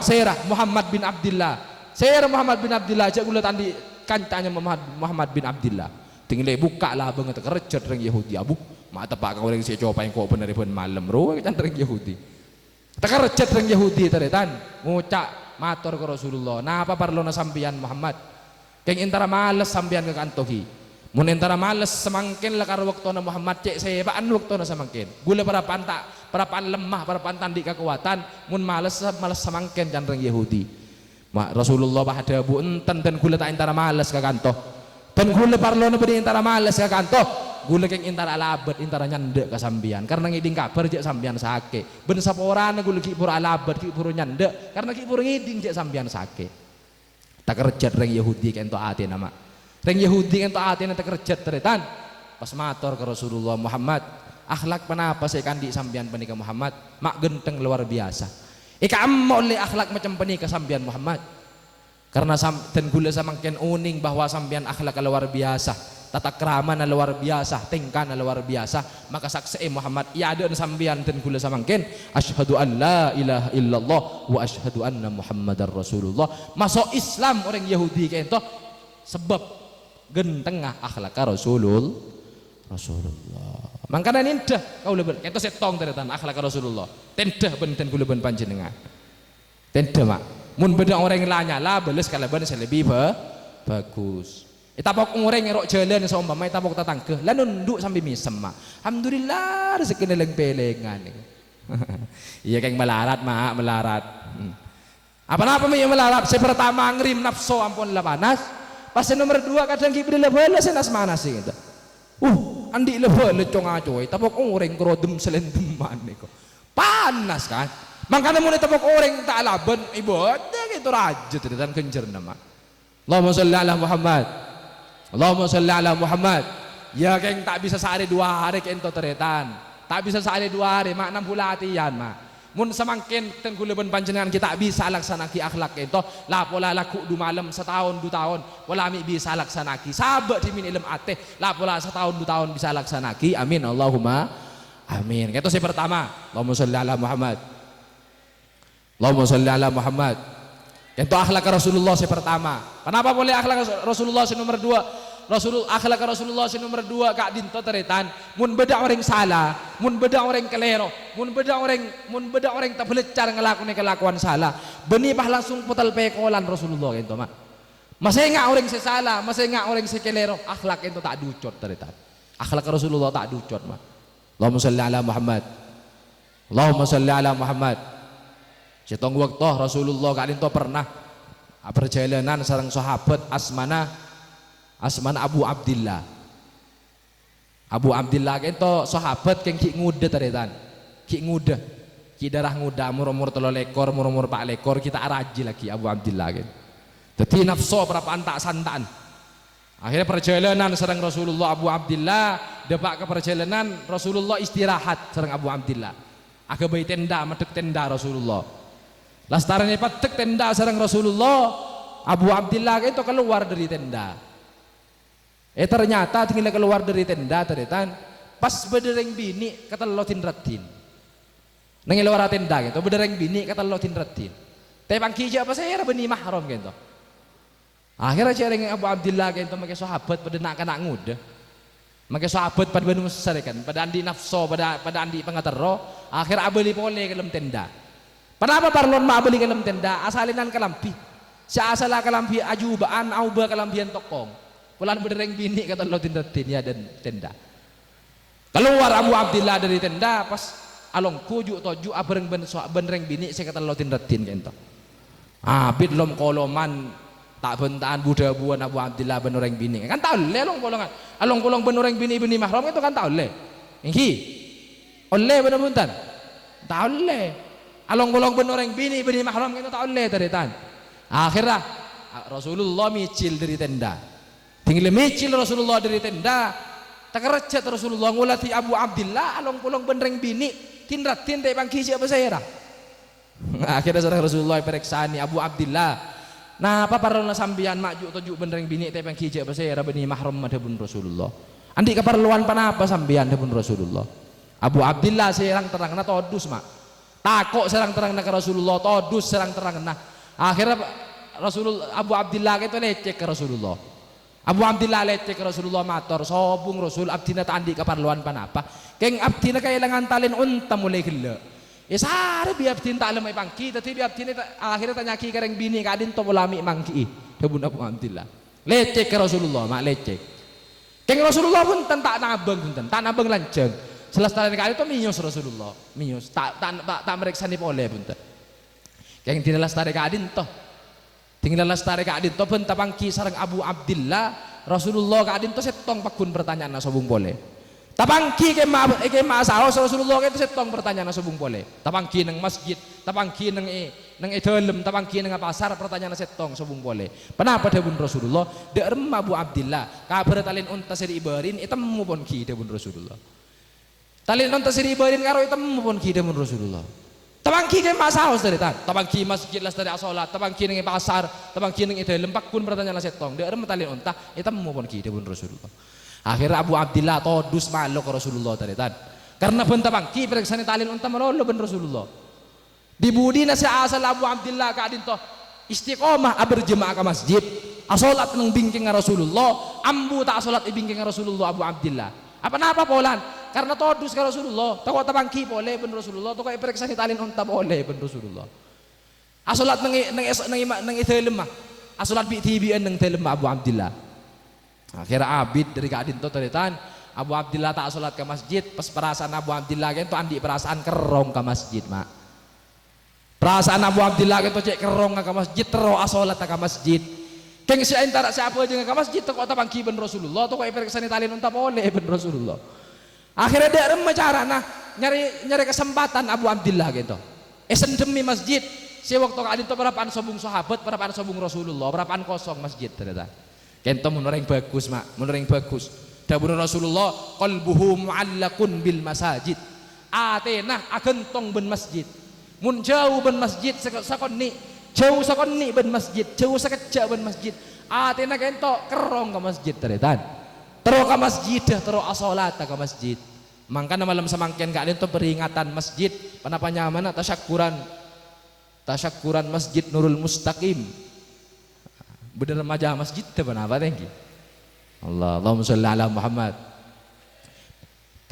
[SPEAKER 1] Serah Muhammad bin Abdullah. Serah Muhammad bin Abdullah aja gula tadi kancanya Muhammad bin Abdullah. Tinggal buka lah banget kerja orang Yahudi abu. Mata pak kau orang si coba yang kau benar pun malam roh kan orang Yahudi. Tak kerja orang Yahudi teretan ngucak matur ke Rasulullah. Nah apa perlu na sampian Muhammad? Keng intara males sampian ke kantohi. Mun entara males semangkin lah karo waktu na Muhammad cek sebaan waktu na semangkin. Gula parapaan lemah, parapaan tandi kekuatan. Mun males semangkin janreng Yahudi. Mak Rasulullah bahada bu enten dan gula tak entara males ke kanto. Dan gula parlo na beri entara males ke kanto. Gula keng entara alabat, entara nyandek ke sambian. Karena ngiding kabar cek sambian sakit. Ben saporana gula kipur alabat, kipur nyandek. Karena kipur ngiding cek sambian sakit. Tak kerja reng Yahudi kento ati nama. Reng Yahudi kan taatin nanti kerja teretan pas mator ke Rasulullah Muhammad akhlak kenapa saya kandi sambian penikah Muhammad mak genteng luar biasa ika ammo oleh akhlak macam penikah sambian Muhammad karena dan gula samangken uning bahwa sambian akhlak luar biasa tata krama na luar biasa tingkah na luar biasa maka saksi Muhammad ya ada sambian dan gula samangken asyhadu an la ilaha illallah wa asyhadu anna Muhammadar Rasulullah masuk Islam orang Yahudi kayak itu sebab gentengah akhlak Rasulullah. Mangkana nindah kau lebih itu setong teretan akhlak Rasulullah. Tendah benten kula ben panjenengan. Tendah mak. Mun beda orang lanya lah beles kalaban lebih bagus. Itapok orang ngerok jalan seumpama itapok tetangga. Lah nunduk sambil misem mak. Alhamdulillah rezeki neleng pelengan. Iya keng melarat mak melarat. Apa-apa mi melarat? Saya pertama ngerim nafsu ampun lah panas. Pas nomor 2 kadang kibri lebel senas mana sih gitu. Andi lebel lecong acoy, tapok orang kerodem selendeman niko. Panas kan? Makanya mulai tapok orang tak laban ibu, dia gitu raja dan kenjer nama. Allahumma sholli ala Muhammad. Allahumma sholli ala Muhammad. Ya keng tak bisa sehari 2 hari kento teretan. Tak bisa sehari 2 hari mak 6 bulan latihan mak. Mun samangkin tengkuleban panjenengan kita bisa laksanaki akhlak itu lapola laku 2 malam setahun 2 tahun wala mi bisa laksanaki sabak di min ilm ate lapola setahun 2 tahun bisa laksanaki amin Allahumma amin itu yang pertama Allahumma sholli ala Muhammad Allahumma sholli ala Muhammad itu akhlak Rasulullah yang pertama kenapa boleh akhlak Rasulullah yang nomor 2 akhlak Rasulullah si nomor 2 kak dinto teretan mun beda orang salah, mun beda orang kelero, mun beda orang tak belajar ngelakuin kelakuan salah benih bah langsung putal pekolan Rasulullah gitu mak masih enggak orang sesalah, masih enggak orang sekelero akhlak itu tak ducot teretan akhlak Rasulullah tak ducot mak. Allahumma salli ala Muhammad, Allahumma salli ala Muhammad. Setong waktu Rasulullah kak dinto pernah perjalanan sareng sahabat asmana Abu Abdillah. Abu Abdillah itu sahabat yang ki nguda taretan. Ki nguda. Ki darah nguda umur 3 lekor, umur 4 lekor kita araji lagi Abu Abdillah gitu. Dadi nafsu berapaan tak santaan. Akhirnya perjalanan sareng Rasulullah Abu Abdillah, depak ke perjalanan Rasulullah istirahat sareng Abu Abdillah. Aga bayi tenda, medek tenda Rasulullah. Lastaran patek tenda sareng Rasulullah Abu Abdillah itu keluar dari tenda. Ternyata tinggal keluar dari tenda teretan pas bedereng bini kata lotin ratin. Nang luar tenda gitu bedereng bini kata lotin ratin. Tapi pangki apa saya beni mahram gitu. Akhirnya cereng Abu Abdillah gitu make sahabat pada nak kena nguda. Make sahabat pada benu kan pada andi nafsu pada andi pengatero akhir abeli pole ke dalam tenda. Kenapa parlon ma beli ke dalam tenda asalinan kelampi. Si asala kelampi ajubaan auba kelampian tokong. Pulan bedereng bini kata lo tindatin ya dan tenda. Keluar Abu Abdillah dari tenda pas along kuju toju abereng benereng bini saya kata lo tindatin kento. Abid lom koloman tak bentaan budak buan Abu Abdillah benereng bini kan tahu le along kolong benereng bini mahram itu kan tahu le. Engki oleh bener buntan tahu le. Along-along benoreng bini mahram kita tak oleh teretan. Akhirnya Rasulullah micil dari tenda. Tinggal micil Rasulullah dari tenda. Tak kerja Rasulullah ngulati Abu Abdillah along-along benoreng bini tinratin tak bangki siapa saya. Akhirnya seorang Rasulullah periksani Abu Abdillah. Nah apa paralona sambian maju tuju benoreng bini tak bangki siapa saya beni mahram madhabun Rasulullah. Andi keperluan panapa sambian dhabun Rasulullah. Abu Abdillah serang terang na todus mak. Takok serang terang ke Rasulullah, todus serang terang nah. Akhirnya Rasulullah Abu Abdillah itu lecek ke Rasulullah. Abu Abdillah lecek ke Rasulullah matur, sobung Rasul abdina tandi keperluan panapa. Keng abdina kailangan talin unta mulai gila. Sare bi abdin tak lemai pangki, tapi bi abdina akhirnya tanyaki kereng bini kadin to ulami mangki. Debun Abu Abdillah. Lecek ke Rasulullah, mak lecek. Keng Rasulullah pun tak nabeng lanceng. Selesai kali itu mius Rasulullah, mius tak meriksa ni boleh pun tak. Yang tinggal lestari kadin toh, tinggal lestari kadin toh pun tapangki sarang Abu Abdillah Rasulullah kadin toh setong pakun pertanyaan nasobung boleh. Tapangki kema saos Rasulullah itu setong pertanyaan nasobung boleh. Tapangki neng masjid, tapangki neng dalam, tapangki neng pasar pertanyaan setong sobung boleh. Kenapa debun Rasulullah? Derem Abu Abdillah kabar talin unta seri ibarin itu mupon ki debun Rasulullah. Talin nonton siri ibarin karo itu pun kita mun Rasulullah. Tabangki ke masaos dari tan, tabangki masjid las dari asolat, tabangki neng pasar, tabangki neng itu lempak pun pertanyaan setong. Dia erem talin onta, itu pun kita pun Rasulullah. Akhirnya Abu Abdillah todus malu ke Rasulullah dari tan. Karena pun tabangki periksaan talin onta melolo ben Rasulullah. Dibudi nasi asal Abu Abdillah kadin toh istiqomah berjemaah ke masjid, asolat neng bingking Rasulullah, ambu tak asolat bingking Rasulullah Abu Abdillah. Apa polan? Karena todus ke Rasulullah, toko tabangki boleh ben Rasulullah, toko periksa talin onta boleh ben Rasulullah. Asolat neng itelem mah, asolat bi tibian neng telem Abu Abdillah. Akhirnya abid dari kadin to teretan Abu Abdillah tak asolat ke masjid, pas perasaan Abu Abdillah kan to andi perasaan kerong ke masjid mak. Perasaan Abu Abdillah kan to cek kerong ke masjid, tero asolat ke masjid. Keng si antara siapa aja ke masjid toko tabangki ben Rasulullah, toko periksa talin onta boleh ben Rasulullah. Akhirnya dia remacara nah nyari kesempatan Abu Abdillah gitu. Demi masjid. Si waktu kali itu berapaan sobung sahabat, berapaan sobung Rasulullah, berapaan kosong masjid ternyata. Kento menureng bagus mak, menureng bagus. Dawuh Rasulullah, qalbuhu mu'allaqun bil masajid. Atena agentong ben masjid. Mun jauh ben masjid sakonni, jauh sakonni ben masjid, jauh sakejak ben masjid. Atena kento kerong ke masjid ternyata. Terus ke masjid dah, terus asolat ke masjid. Makanya malam semangkian kalian itu peringatan masjid. Kenapa nyaman? Tasyakuran masjid Nurul Mustaqim. Bener remaja masjid itu kenapa tinggi? Allahumma sholli ala Muhammad.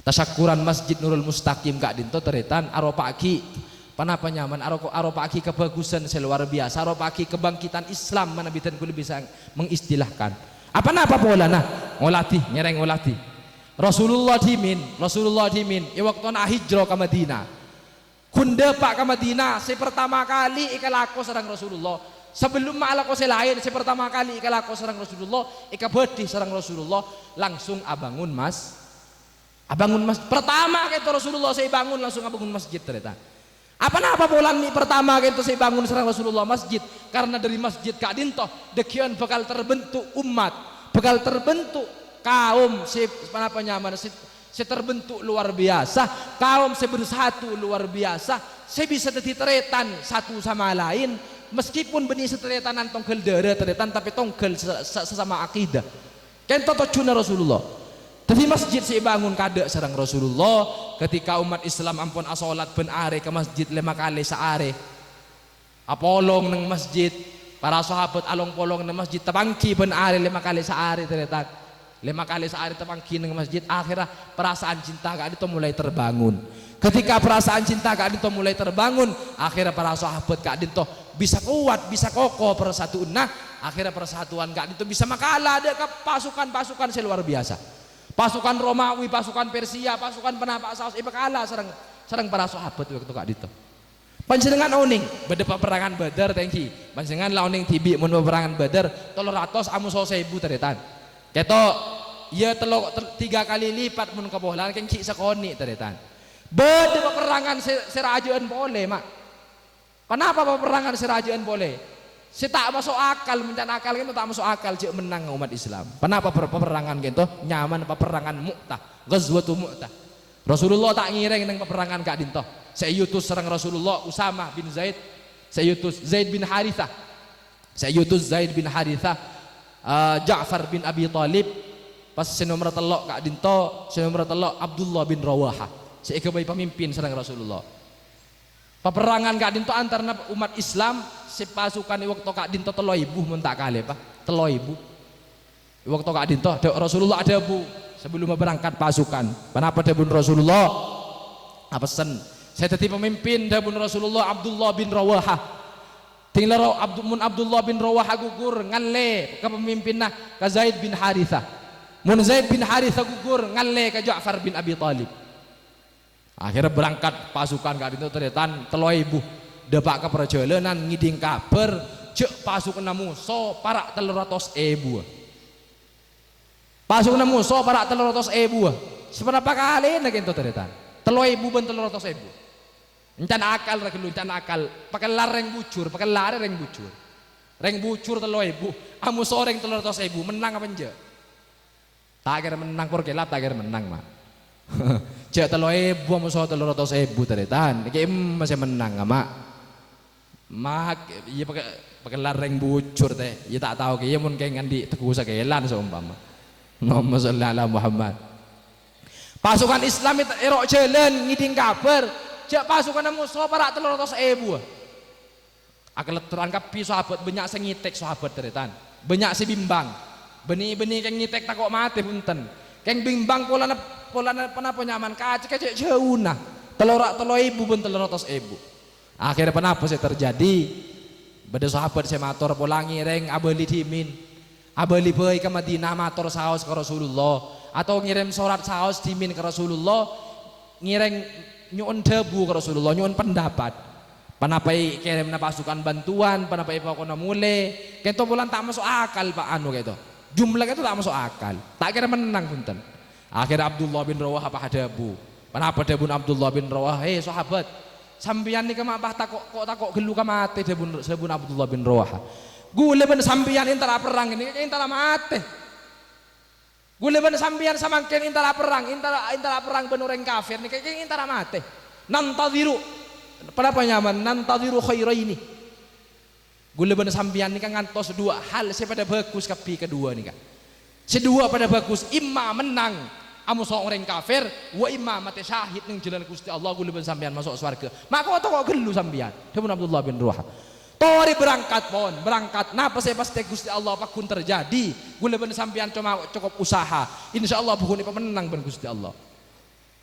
[SPEAKER 1] Tasyakuran Masjid Nurul Mustaqim Kak Dinto teretan aropaki panapa nyaman aropaki kebagusan seluar biasa, aropaki kebangkitan Islam mana bitan kulit bisa mengistilahkan apa pola nah ngolati nyereng ngolati Rasulullah dimin waktu na hijrah ke Madinah kunda pak ke Madinah pertama kali ikalako sarang Rasulullah sebelum ma'alako lain pertama kali ikalako sarang Rasulullah ikabedi sarang Rasulullah langsung abangun mas pertama itu Rasulullah saya bangun langsung abangun masjid ternyata apa bulan nih pertama itu saya bangun serang Rasulullah masjid karena dari masjid Kak Dinto dekian bakal terbentuk umat bakal terbentuk kaum apa nyaman terbentuk luar biasa kaum bersatu luar biasa saya bisa teretan satu sama lain meskipun benih seteretanan tongkel darah teretan tapi tongkel sesama akidah kan toto cuna Rasulullah. Tapi masjid saya bangun kada sarang Rasulullah ketika umat Islam ampun asolat ben are ke masjid 5 kali seare apolong neng masjid para sahabat along polong neng masjid tepangki ben are 5 kali seare ternyata 5 kali seare tepangki neng masjid akhirnya perasaan cinta Kak Dinto mulai terbangun ketika perasaan cinta Kak Dinto mulai terbangun akhirnya para sahabat Kak Dinto bisa kuat bisa kokoh persatuan nah akhirnya persatuan Kak Dinto bisa makalah ada ke pasukan seluar biasa pasukan Romawi, pasukan Persia, pasukan penapak saus kalah serang para sahabat waktu Kak Dinto. Panjenengan oning beda peperangan Badar thank you. Panjenengan la oning tibi mun peperangan Badar 300 amuso 1000 teretan. Ketok ya 3 kali lipat mun kebohlan keng cik sakoni teretan. Beda peperangan serajaan boleh mak. Kenapa peperangan serajaan boleh? Si tak masuk akal mencana akal gitu tak masuk akal cik menang umat Islam. Kenapa peperangan gitu nyaman peperangan Mu'tah Ghazwatu Mu'tah Rasulullah tak ngireng neng peperangan Kak Dinto saya yutus serang Rasulullah Usamah bin Zaid saya yutus Zaid bin Harithah Ja'far bin Abi Talib pas senomor telok Kak Dinto senomor telok Abdullah bin Rawaha saya kebayi pemimpin serang Rasulullah peperangan Kak Dinto antara umat Islam pasukan waktu Kak Dinto 3.000 mun tak kali pak 3.000 waktu Kak Dinto Rasulullah ada bu sebelum berangkat pasukan kenapa ada bun Rasulullah apa pesen saya tadi pemimpin ada bun Rasulullah Abdullah bin Rawaha tinggal Abdullah bin Rawaha gugur ngalle ke pemimpinnya ke Zaid bin Harithah mun Zaid bin Harithah gugur ngalle ke Ja'far bin Abi Talib akhirnya berangkat pasukan Kak Dinto ternyata 3.000 depak ke perjalanan ngiding kabar cek pasukan musuh parak 300.000 pasukan musuh parak 300.000 seberapa kali nak itu ternyata 3.000 ben 300.000 encan akal ragelu encan akal pakai lareng bujur reng bucur 3.000 musuh reng 300.000 menang apa enggak tak kira menang porkelap tak kira menang mak cek 3.000 musuh 300.000 ternyata ini masih menang mak iya pakai lareng bucur teh iya tak tahu kayak mun kayak ngandi teguh sakelan seumpama Allahumma sholli ala Muhammad pasukan Islam itu erok jalan ngiding kabar jak pasukan musuh parak 300.000 akal terangkap pi sahabat banyak sengitek sahabat teretan banyak si bimbang benih-benih keng ngitek tak kok mati punten keng bimbang polana penapa nyaman kacek jauh nah 3.000 pun 300.000 akhirnya kenapa sih terjadi beda sahabat saya matur polangi reng abeli dimin abeli bayi ke Madinah matur saos ke Rasulullah atau ngirim surat saos dimin ke Rasulullah ngiring nyuun debu ke Rasulullah nyuun pendapat panapai kirimna pasukan bantuan panapai pokoknya mulai kento bulan tak masuk akal pak anu gitu jumlah itu tak masuk akal tak kira menang punten akhirnya Abdullah bin Rawah apa hadabu kenapa debun Abdullah bin Rawah sahabat sampian nih kemapah takok gelu kamate debun Abdullah bin Rawah gule ben sampian intara perang ini intara mate gule ben sampian samangken intara perang ben orang kafir nih kayak intara mate nantadiru kenapa nyaman nantadiru khairaini gule ben sampian nih kan ngantos dua hal saya pada bagus kapi kedua nih kan sedua pada bagus imma menang amu orang kafir wa imma mati syahid ning jalan Gusti Allah gule ben sampean masuk surga maka kok gelu sampean debun Abdullah bin Rawah
[SPEAKER 2] Tori berangkat pon, berangkat. Napa saya pasti Gusti Allah pakun terjadi. Gula ben sampean cuma cukup usaha. Insyaallah pakun pemenang ben Gusti Allah.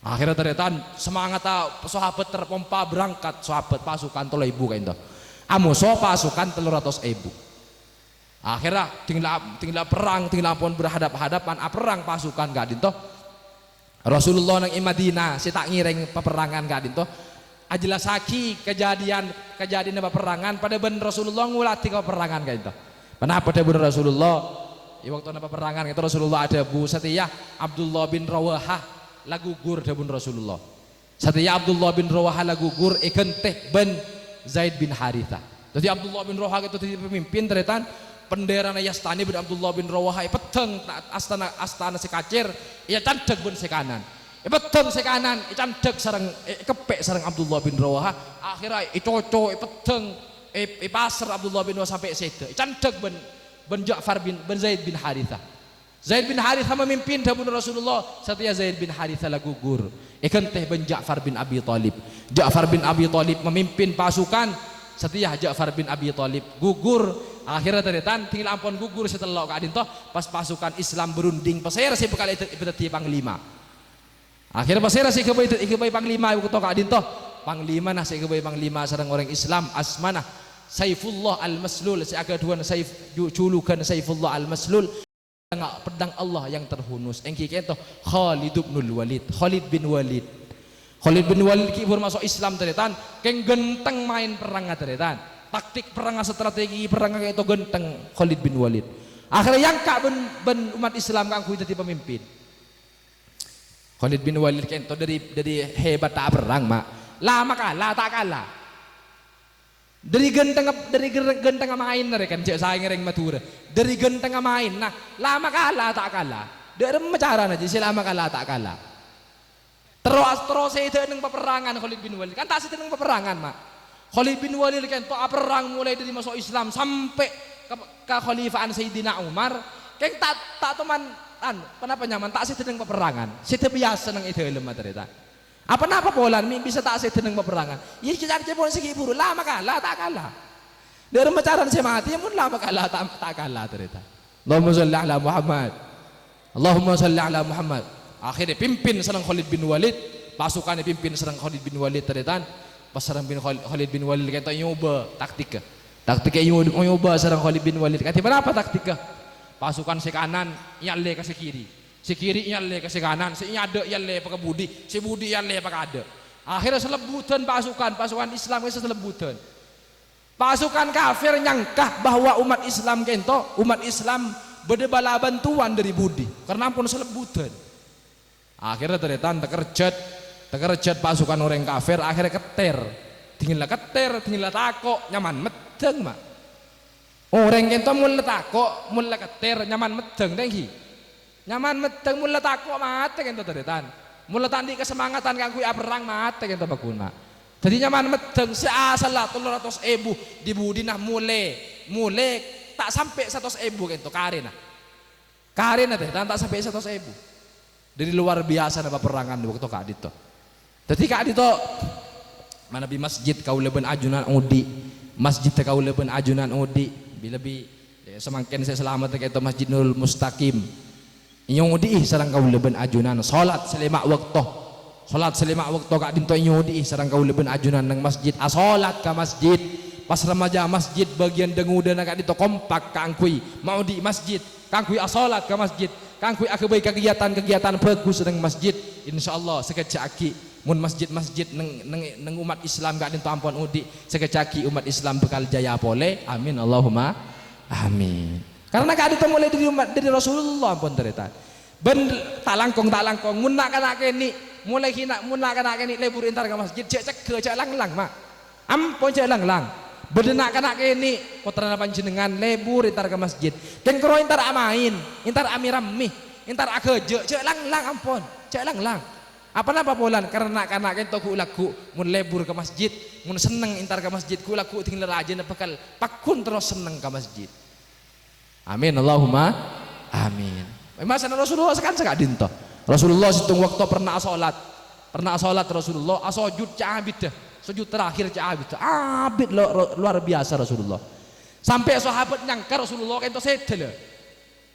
[SPEAKER 2] Akhirnya ternyata semangat sahabat terpompa berangkat sahabat pasukan 3.000 kayak itu. Amuso pasukan 300.000. Akhirnya tinggal perang, tinggal pun berhadap-hadapan perang pasukan gak dinto. Rasulullah nang Madinah si tak ngireng peperangan gak dinto. Ajelasaki kejadian peperangan pada ben Rasulullah ngulati peperangan kayak itu. Kenapa ada ben Rasulullah? Waktu ada peperangan itu Rasulullah ada Bu Satiyah Abdullah bin Rawahah lagu gur ada ben Rasulullah. Satiyah Abdullah bin Rawahah lagu gur ikan teh ben Zaid bin Haritha. Jadi Abdullah bin Rawahah itu jadi pemimpin teretan pendera Yastani bin Abdullah bin Rawahah peteng astana sekacir ia candeg ben sekanan. Peteng sekanan candeg sareng kepek sareng Abdullah bin Rawahah akhirnya coco peteng pasar Abdullah bin Rawahah sampai situ candeg ben Ja'far bin Zaid bin Haritha. Zaid bin Haritha memimpin dabun Rasulullah setia Zaid bin Haritha gugur ikan teh ben Ja'far bin Abi Thalib. Ja'far bin Abi Thalib memimpin pasukan setia Ja'far bin Abi Thalib gugur. Akhirnya teretan tinggal ampun gugur setelah kadin toh pas pasukan Islam berunding pasir si bekal itu panglima. Akhirnya pasir si kebai panglima itu toh kadin toh panglima nah si kebai panglima sareng orang Islam asmanah Saifullah al-Maslul si akaduan Saif julukan Saifullah al-Maslul pedang Allah yang terhunus engki kento Khalid bin Walid. Khalid bin Walid ki masuk Islam teretan keng genteng main perang teretan taktik perang strategi perang kayak itu genteng Khalid bin Walid. Akhirnya yang kak ben umat Islam kang kui jadi pemimpin. Khalid bin Walid kento dari hebat tak perang mak lama kalah tak kalah dari genteng main kan cek saya ngereng matura dari genteng main nah lama kalah tak kalah dari macaran aja selama kalah tak kalah terus itu neng peperangan Khalid bin Walid kan tak sedang peperangan mak Khalid bin Walid kan to perang mulai dari masuk Islam sampai ke khalifahan Sayyidina Umar kan tak teman kenapa nyaman tak sedang peperangan situ biasa nang itu ilmu cerita apa polan bisa tak sedang peperangan ya kita pun segi buru lama kalah tak kalah dari macaran saya mati pun lama kalah tak kalah cerita. Allahumma sholli ala Muhammad Allahumma sholli ala Muhammad. Akhirnya pimpin serang Khalid bin Walid pasukannya pimpin serang Khalid bin Walid teretan pas serang Khalid bin Walid kata nyoba taktika nyoba serang Khalid bin Walid kata apa taktika pasukan si kanan nyalle ke si kiri nyalle ke si kanan si nyade nyalle pakai budi si budi nyalle pakai ada akhirnya selebutan pasukan Islam itu selebutan pasukan kafir nyangkah bahwa umat Islam kento umat Islam berdebala bantuan dari budi karena pun selebutan akhirnya teretan tekerjet pasukan orang kafir akhirnya tinggal takok nyaman medeng mak orang kento mulai takok mulai keter nyaman medeng dengki nyaman medeng mulai takok mate kento teretan mulai tandi kesemangatan kang kui perang mate kento bakun mak jadi nyaman medeng seasalah 300.000 di budinah mulai tak sampai 100.000 kento karena teretan tak sampai 100.000 dari luar biasa napa perangan waktu kak dito. Jadi kak dito mana bi masjid kau leben ajunan udi masjid kau leben ajunan udi lebih semakin saya selamat kayak itu Masjid Nurul Mustaqim inyong udi sarang kau leben ajunan salat selima waktu kak dito inyong udi sarang kau leben ajunan nang masjid salat ka masjid pas remaja masjid bagian denguda na kak dito kompak kangkui mau di masjid kangkui salat ka masjid kangkui akabai kegiatan bagus nang masjid insyaallah sekecaki mun masjid neng umat Islam gak dinto ampun udi sekecaki umat Islam bekal jaya pole amin Allahumma amin karena gak dinto mulai dari Rasulullah ampun cerita ben talangkong mun nak kana kene mulai hina mun nak kana kene lebur intar ke masjid cek lang mak ampun cek lang bedenak kana kene putra panjenengan lebur intar ke masjid ken kro intar amain intar amirammi intar akeje cek lang ampun cek lang apa polan karena kento ku lagu mun lebur ke masjid mun seneng intar ke masjid ku lagu tinggal aja bakal pakun terus seneng ke masjid amin Allahumma amin masa Rasulullah sekarang sekak dinto Rasulullah situng waktu pernah sholat Rasulullah asojud cabid dah sujud terakhir cak abid luar biasa Rasulullah. Sampai sahabat nyangka Rasulullah kento sedel.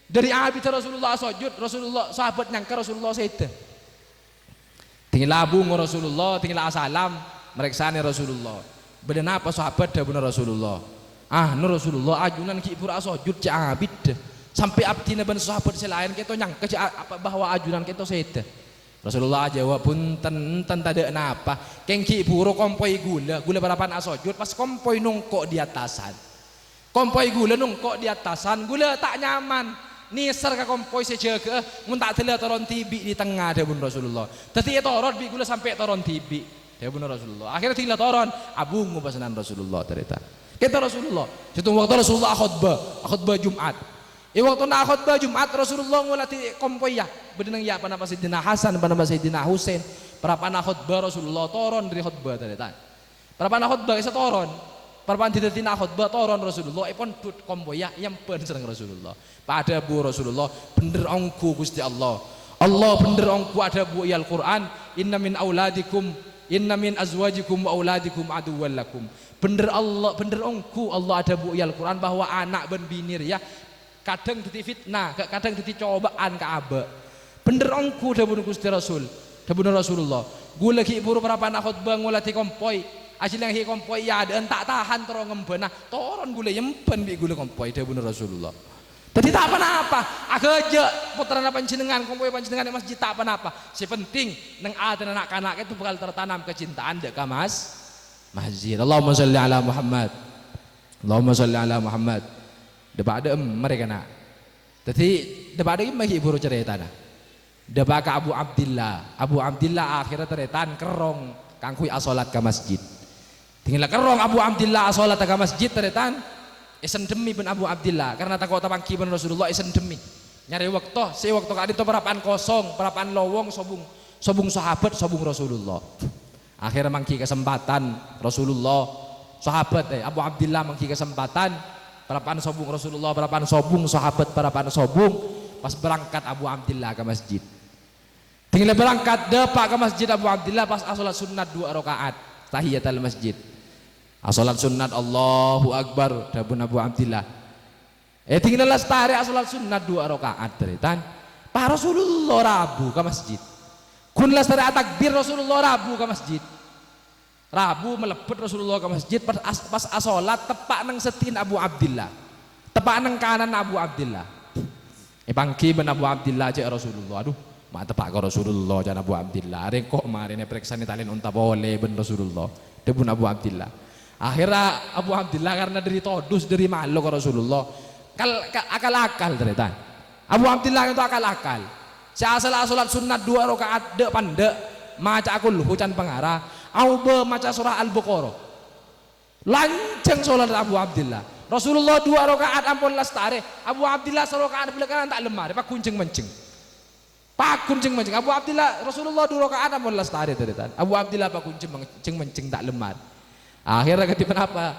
[SPEAKER 2] Dari abid Rasulullah sujud, Rasulullah sahabat nyangka Rasulullah sedel. Tinggal labung Rasulullah, tinggal asalam mereksane Rasulullah. Beden apa sahabat dah benar Rasulullah. Nur Rasulullah ajunan ki pura sujud cak abid. Sampai abdi ban sahabat selain kita nyangka apa bahwa ajunan kita seda. Rasulullah jawab punten tanda napa kengki puro kompoi gula barapan asojud pas kompoi nungkok di atasan. Kompoi gula nungkok di atasan gula tak nyaman. Nisar ka kompoi sejaga mun tak tela toron tibi di tengah dia bun Rasulullah. Tadi toron bi gula sampai toron tibi dia bun Rasulullah. Akhirnya tinggal toron abung pesanan Rasulullah terita. Kita Rasulullah. Situ waktu Rasulullah khutbah Jumat. Waktu nak khutbah Jumat Rasulullah ngulati kompoya bedenang ya apa nama Sayyidina Hasan apa nama Sayyidina Husain berapa nak khutbah Rasulullah toron dari khutbah tadi tan berapa nak khutbah isa toron berapa tidak nak khutbah toron Rasulullah ipon tut kompoya yang pen serang Rasulullah pada bu Rasulullah bener ongku Gusti Allah bener ongku ada bu Al Quran inna min auladikum inna min azwajikum wa auladikum aduwwal lakum bener Allah bener ongku Allah ada bu Al Quran bahwa anak ben binir ya kadang titi fitnah, kadang titi cobaan ke abe. Bener ongku dah bunuh Gusti Rasul, dah bunuh Rasulullah. Gue lagi buru berapa nak khutbah ngulati kompoi, asil yang hi kompoi ya ada entak tahan terong ngembena, toron gue yempen bi gue kompoi dah bunuh Rasulullah. Tadi tak apa-apa, aku aja putra panjenengan kompoi panjenengan di masjid tak apa-apa. Si penting neng ada anak-anak itu bakal tertanam kecintaan dek masjid. Allahumma sholli ala Muhammad. Allahumma sholli ala Muhammad. Dapat ada mereka nak. Jadi dapat ada ini ibu cerita nak. Dapat Abu Abdillah akhirnya teretan kerong kangkui asolat ke masjid. Tinggal kerong Abu Abdillah asolat ke masjid teretan. Isen demi ben Abu Abdillah karena takut tapangki ben Rasulullah isen demi. Nyari waktu kali itu perapaan kosong, perapaan lowong sobung sahabat sobung Rasulullah. Akhirnya mangki kesempatan Rasulullah sahabat Abu Abdillah mangki kesempatan. Berapaan sobung Rasulullah, berapaan sobung sahabat, berapaan sobung pas berangkat Abu Abdillah ke masjid. Tinggal berangkat depak ke masjid Abu Abdillah pas asolat sunat 2 rakaat tahiyatul masjid. Asolat sunat Allahu Akbar dabun Abu Abdillah. Tinggal lestari asolat sunat 2 rakaat teritan. Pak Rasulullah rabu ke masjid. Kun lestari takbir Rasulullah rabu ke masjid. Rabu melebet Rasulullah ke masjid pas asolat tepak nang setin Abu Abdillah tepak nang kanan Abu Abdillah pangki ben Abu Abdillah aja Rasulullah aduh mak tepak ke Rasulullah jangan Abu Abdillah ada kok kemarin periksa nih talin unta boleh ben Rasulullah debun Abu Abdillah akhirnya Abu Abdillah karena dari todus dari malu ke Rasulullah akal-akal ternyata Abu Abdillah itu akal-akal asolat sunat 2 rakaat dek pandek maca aku hujan pengarah Aube maca surah Al-Baqarah. Lanceng sholat Abu Abdillah. Rasulullah 2 rakaat ampun lestari. Abu Abdillah 1 rakaat bila kan tak lemah. Pak kuncing mencing. Abu Abdillah Rasulullah 2 rakaat ampun lestari tadi. Abu Abdillah pak kuncing mencing tak lemah. Akhirnya ketipan apa?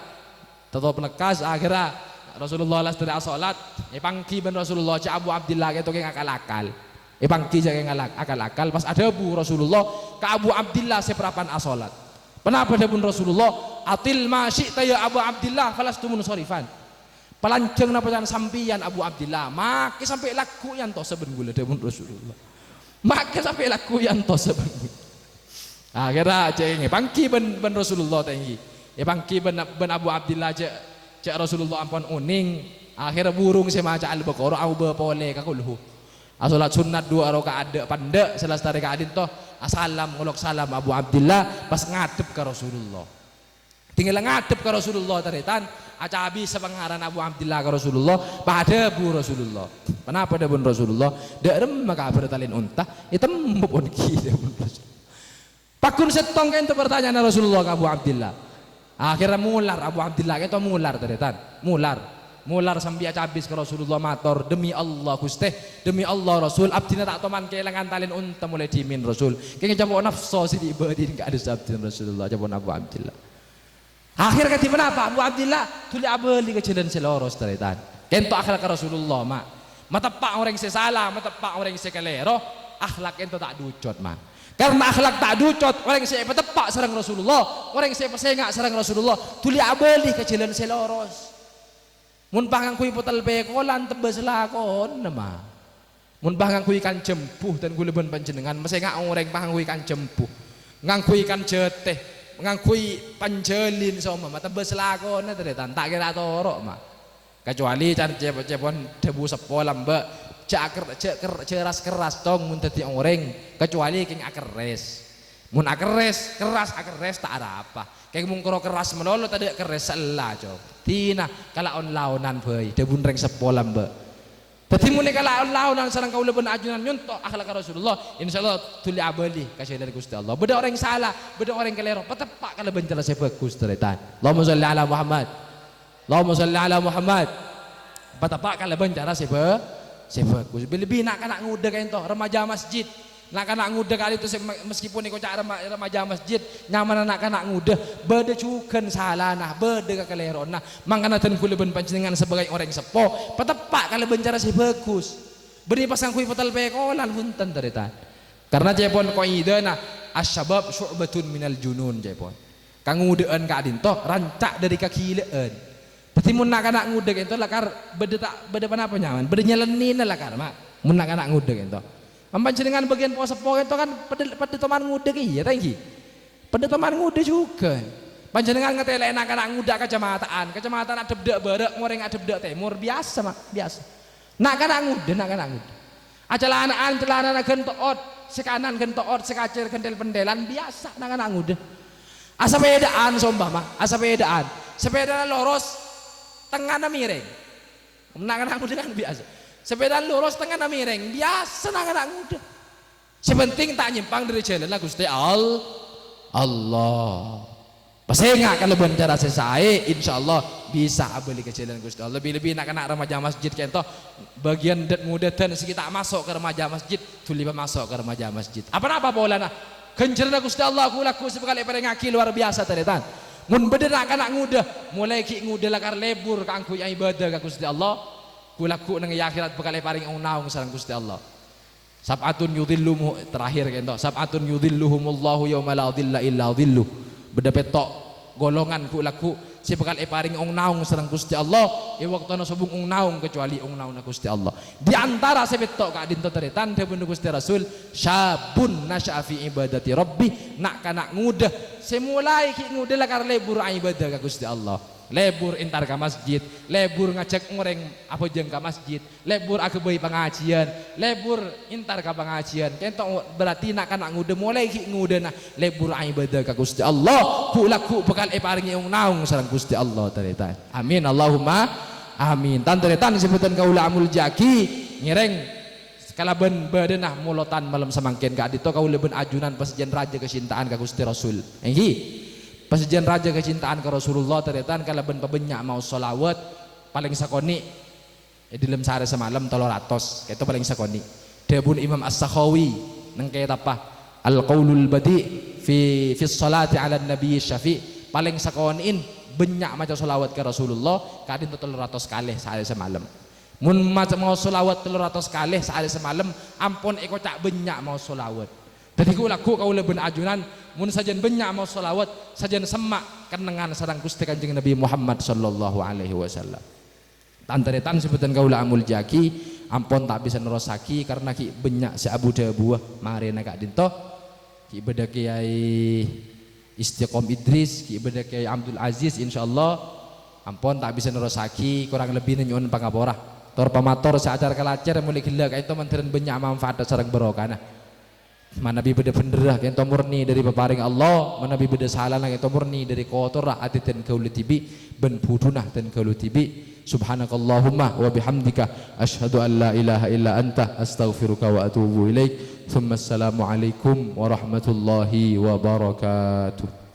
[SPEAKER 2] Tetap penekas akhirnya Rasulullah lestari salat. Pangki ben Rasulullah cak Abu Abdillah itu yang akal-akal. Pangki jaga akal-akal pas ada bu Rasulullah ke Abu Abdillah seperapan asolat. Kenapa ada pun Rasulullah atil masyita ya Abu Abdillah falastumun sorifan. Pelanceng napa sampian Abu Abdillah maki sampai laku yang tos seben gula ada pun Rasulullah. Maki sampai laku yang tos seben gula. Akhirnya cengeng pangki ben Rasulullah tinggi. Pangki ben Abu Abdillah cek Rasulullah ampun uning. Akhirnya burung semaca Al-Baqarah au bepole kakulhu. Asolat sunat 2 rakaat dek pandek selesai kaadin toh asalam ngolok salam Abu Abdillah pas ngadep ke Rasulullah. Tinggal ngadep ke Rasulullah teretan acabi sepengaran Abu Abdillah ke Rasulullah pada bu Rasulullah. Kenapa ada pun Rasulullah? Dek rem maka bertalin unta itu pun kita pun Rasulullah. Pakun setong kan itu pertanyaan Rasulullah ke Abu Abdillah. Akhirnya mular Abu Abdillah itu mular teretan mular sambil cabis ke Rasulullah mator demi Allah Gusti demi Allah Rasul abdina tak toman kelangan talin unta mulai dimin Rasul kayaknya jawab nafsu si diibadin gak ada sabdin Rasulullah jawab Abu Abdillah akhir kati apa Abu Abdillah tuli abeli ke jalan seloros teretan kento akhlak ke Rasulullah mak matepak orang sesalah matepak orang sekelero akhlak kento tak ducot mak Karena akhlak tak ducot, orang saya petepak sareng Rasulullah, orang saya pesengak sareng Rasulullah, tuli abeli ke jalan seloros. Mun pangang kui putal bekolan tebes lakon nama. Mun pangang kui kan jempuh dan guleben panjenengan, mesengak orang pangang kui kan jempuh. Ngangkui kan jeteh, ngangkui panjelin sama, tebes lakon teretan, tak kira torok mah. Kecuali cari cepon debu sepolam mbak. Ceras keras tong mun dadi orang kecuali king akeres mun akeres keras tak ada apa kayak mun karo keras menolot tadi keres selah cok tina kalaon launan bae debun reng sepolam mbak dadi mun kalaon launan sareng kaula ben ajunan nyontok akhlak Rasulullah insyaallah tuli abali kasih dari Gusti Allah beda orang salah beda orang kelero petepak kalau bencara saya bagus teretan Allahumma sholli ala Muhammad Allahumma sholli ala Muhammad petepak kalau bencara saya bagus lebih nak kanak nguda kayak itu remaja masjid nak kanak nguda kali itu meskipun ikut cara remaja masjid nyaman nak kanak nguda beda cukan salah nah beda kekeleron nah mangkana ten kuleben panjenengan sebagai orang sepo petepak kalau bencara si bagus beri pasang kui petal pekolan punten terita karena cepon qaida nah asyabab syu'batun minal junun cepon kang ngudaan ka adinto rancak dari kakileun. Tapi mun nak anak ngudek itu lakar beda apa nyaman beda nyelenin lakar mak mun nak anak ngudek itu panjenengan bagian puasa itu kan pada teman ngudek iya tangki pada teman ngudek juga panjenengan ngetele anak ngudek kecamatan ada bedak barak ngoreng ada bedak timur biasa mak biasa nak anak ngudek celana gentoot sekanan gentoot sekacir kendel pendelan biasa nak anak ngudek asa bedaan sombah mak asa bedaan sepeda loros tengah na miring anak muda kan biasa sepeda lurus tengah na miring biasa anak muda sepenting tak nyimpang dari jalan lah Gusti Allah pasengak kalau bencara selesai insyaallah bisa beli ke jalan Gusti Allah lebih-lebih nak remaja masjid kento bagian muda dan sekitar masuk ke remaja masjid tuli masuk ke remaja masjid apa-apa bolana kencerna Gusti Allah kulaku sebekali pada ngaki luar biasa teretan mun beda nak anak nguda mulai ki nguda lakar lebur ka angku yang ibadah ka Gusti Allah kulaku nang akhirat bakal paring naung sareng Gusti Allah sab'atun yudhilluhum terakhir kento sab'atun yudhilluhumullahu yauma la dhilla illa dhilluh beda petok golongan kulaku si bakal paring naung sareng Gusti Allah e waktuna subung naung kecuali naung Gusti Allah di antara sebetok ka dinto teretan debun Gusti Rasul syabun nasya'a fi ibadati rabbi nak kanak nguda semulai ki nguda lakar lebur ibadah ka Gusti Allah lebur intar ka masjid lebur ngajak ngoreng apa jeung ka masjid lebur akebeuy pengajian lebur intar ka pengajian kento berarti nak kanak nguda mulai ki nguda na lebur ibadah ka Gusti Allah kulaku bakal paringi naung sareng Gusti Allah teretan amin Allahumma amin tan teretan sebutan kaula amul jaki ngireng kalaben badenah mulotan malam semangkin ka adito kaula ben ajunan pasejan raja kecintaan ka Gusti Rasul enggi pasejan raja kecintaan ka Rasulullah teretan kalaben pabenyak mau sholawat paling sakoni di dalam sehari semalam 300 itu paling sakoni debun Imam As-Sakhawi nang kaya apa al-qaulul badi fi sholati ala nabi syafi paling sakonin banyak macam sholawat ke Rasulullah kadin 300 kali sehari semalam mun mau sholawat 300 kali sehari semalam ampun eko cak banyak mau sholawat jadi kulaku kaula ben ajunan mun sajen banyak mau sholawat sajen semak kenengan sareng Gusti Kanjeng Nabi Muhammad sallallahu alaihi wasallam tanteretan sebutan kaula amul jaki ampun tak bisa nerosaki karena ki banyak si Abu Dabuah marena kak dinto ki beda kiai Istiqom Idris ki beda kiai Abdul Aziz insyaallah ampun tak bisa nerosaki kurang lebih nyuwun pangapura tor pamator seacar kalacer mulai gila kayak itu manteren banyak manfaat sareng barokah mana bi beda penderah kento murni dari peparing Allah mana bi beda salah kento murni dari kotor ati ten kaulu tibi ben budunah ten kaulu tibi subhanakallahumma wa bihamdika asyhadu an la ilaha illa anta astaghfiruka wa atubu ilaik thumma assalamu alaikum warahmatullahi wabarakatuh.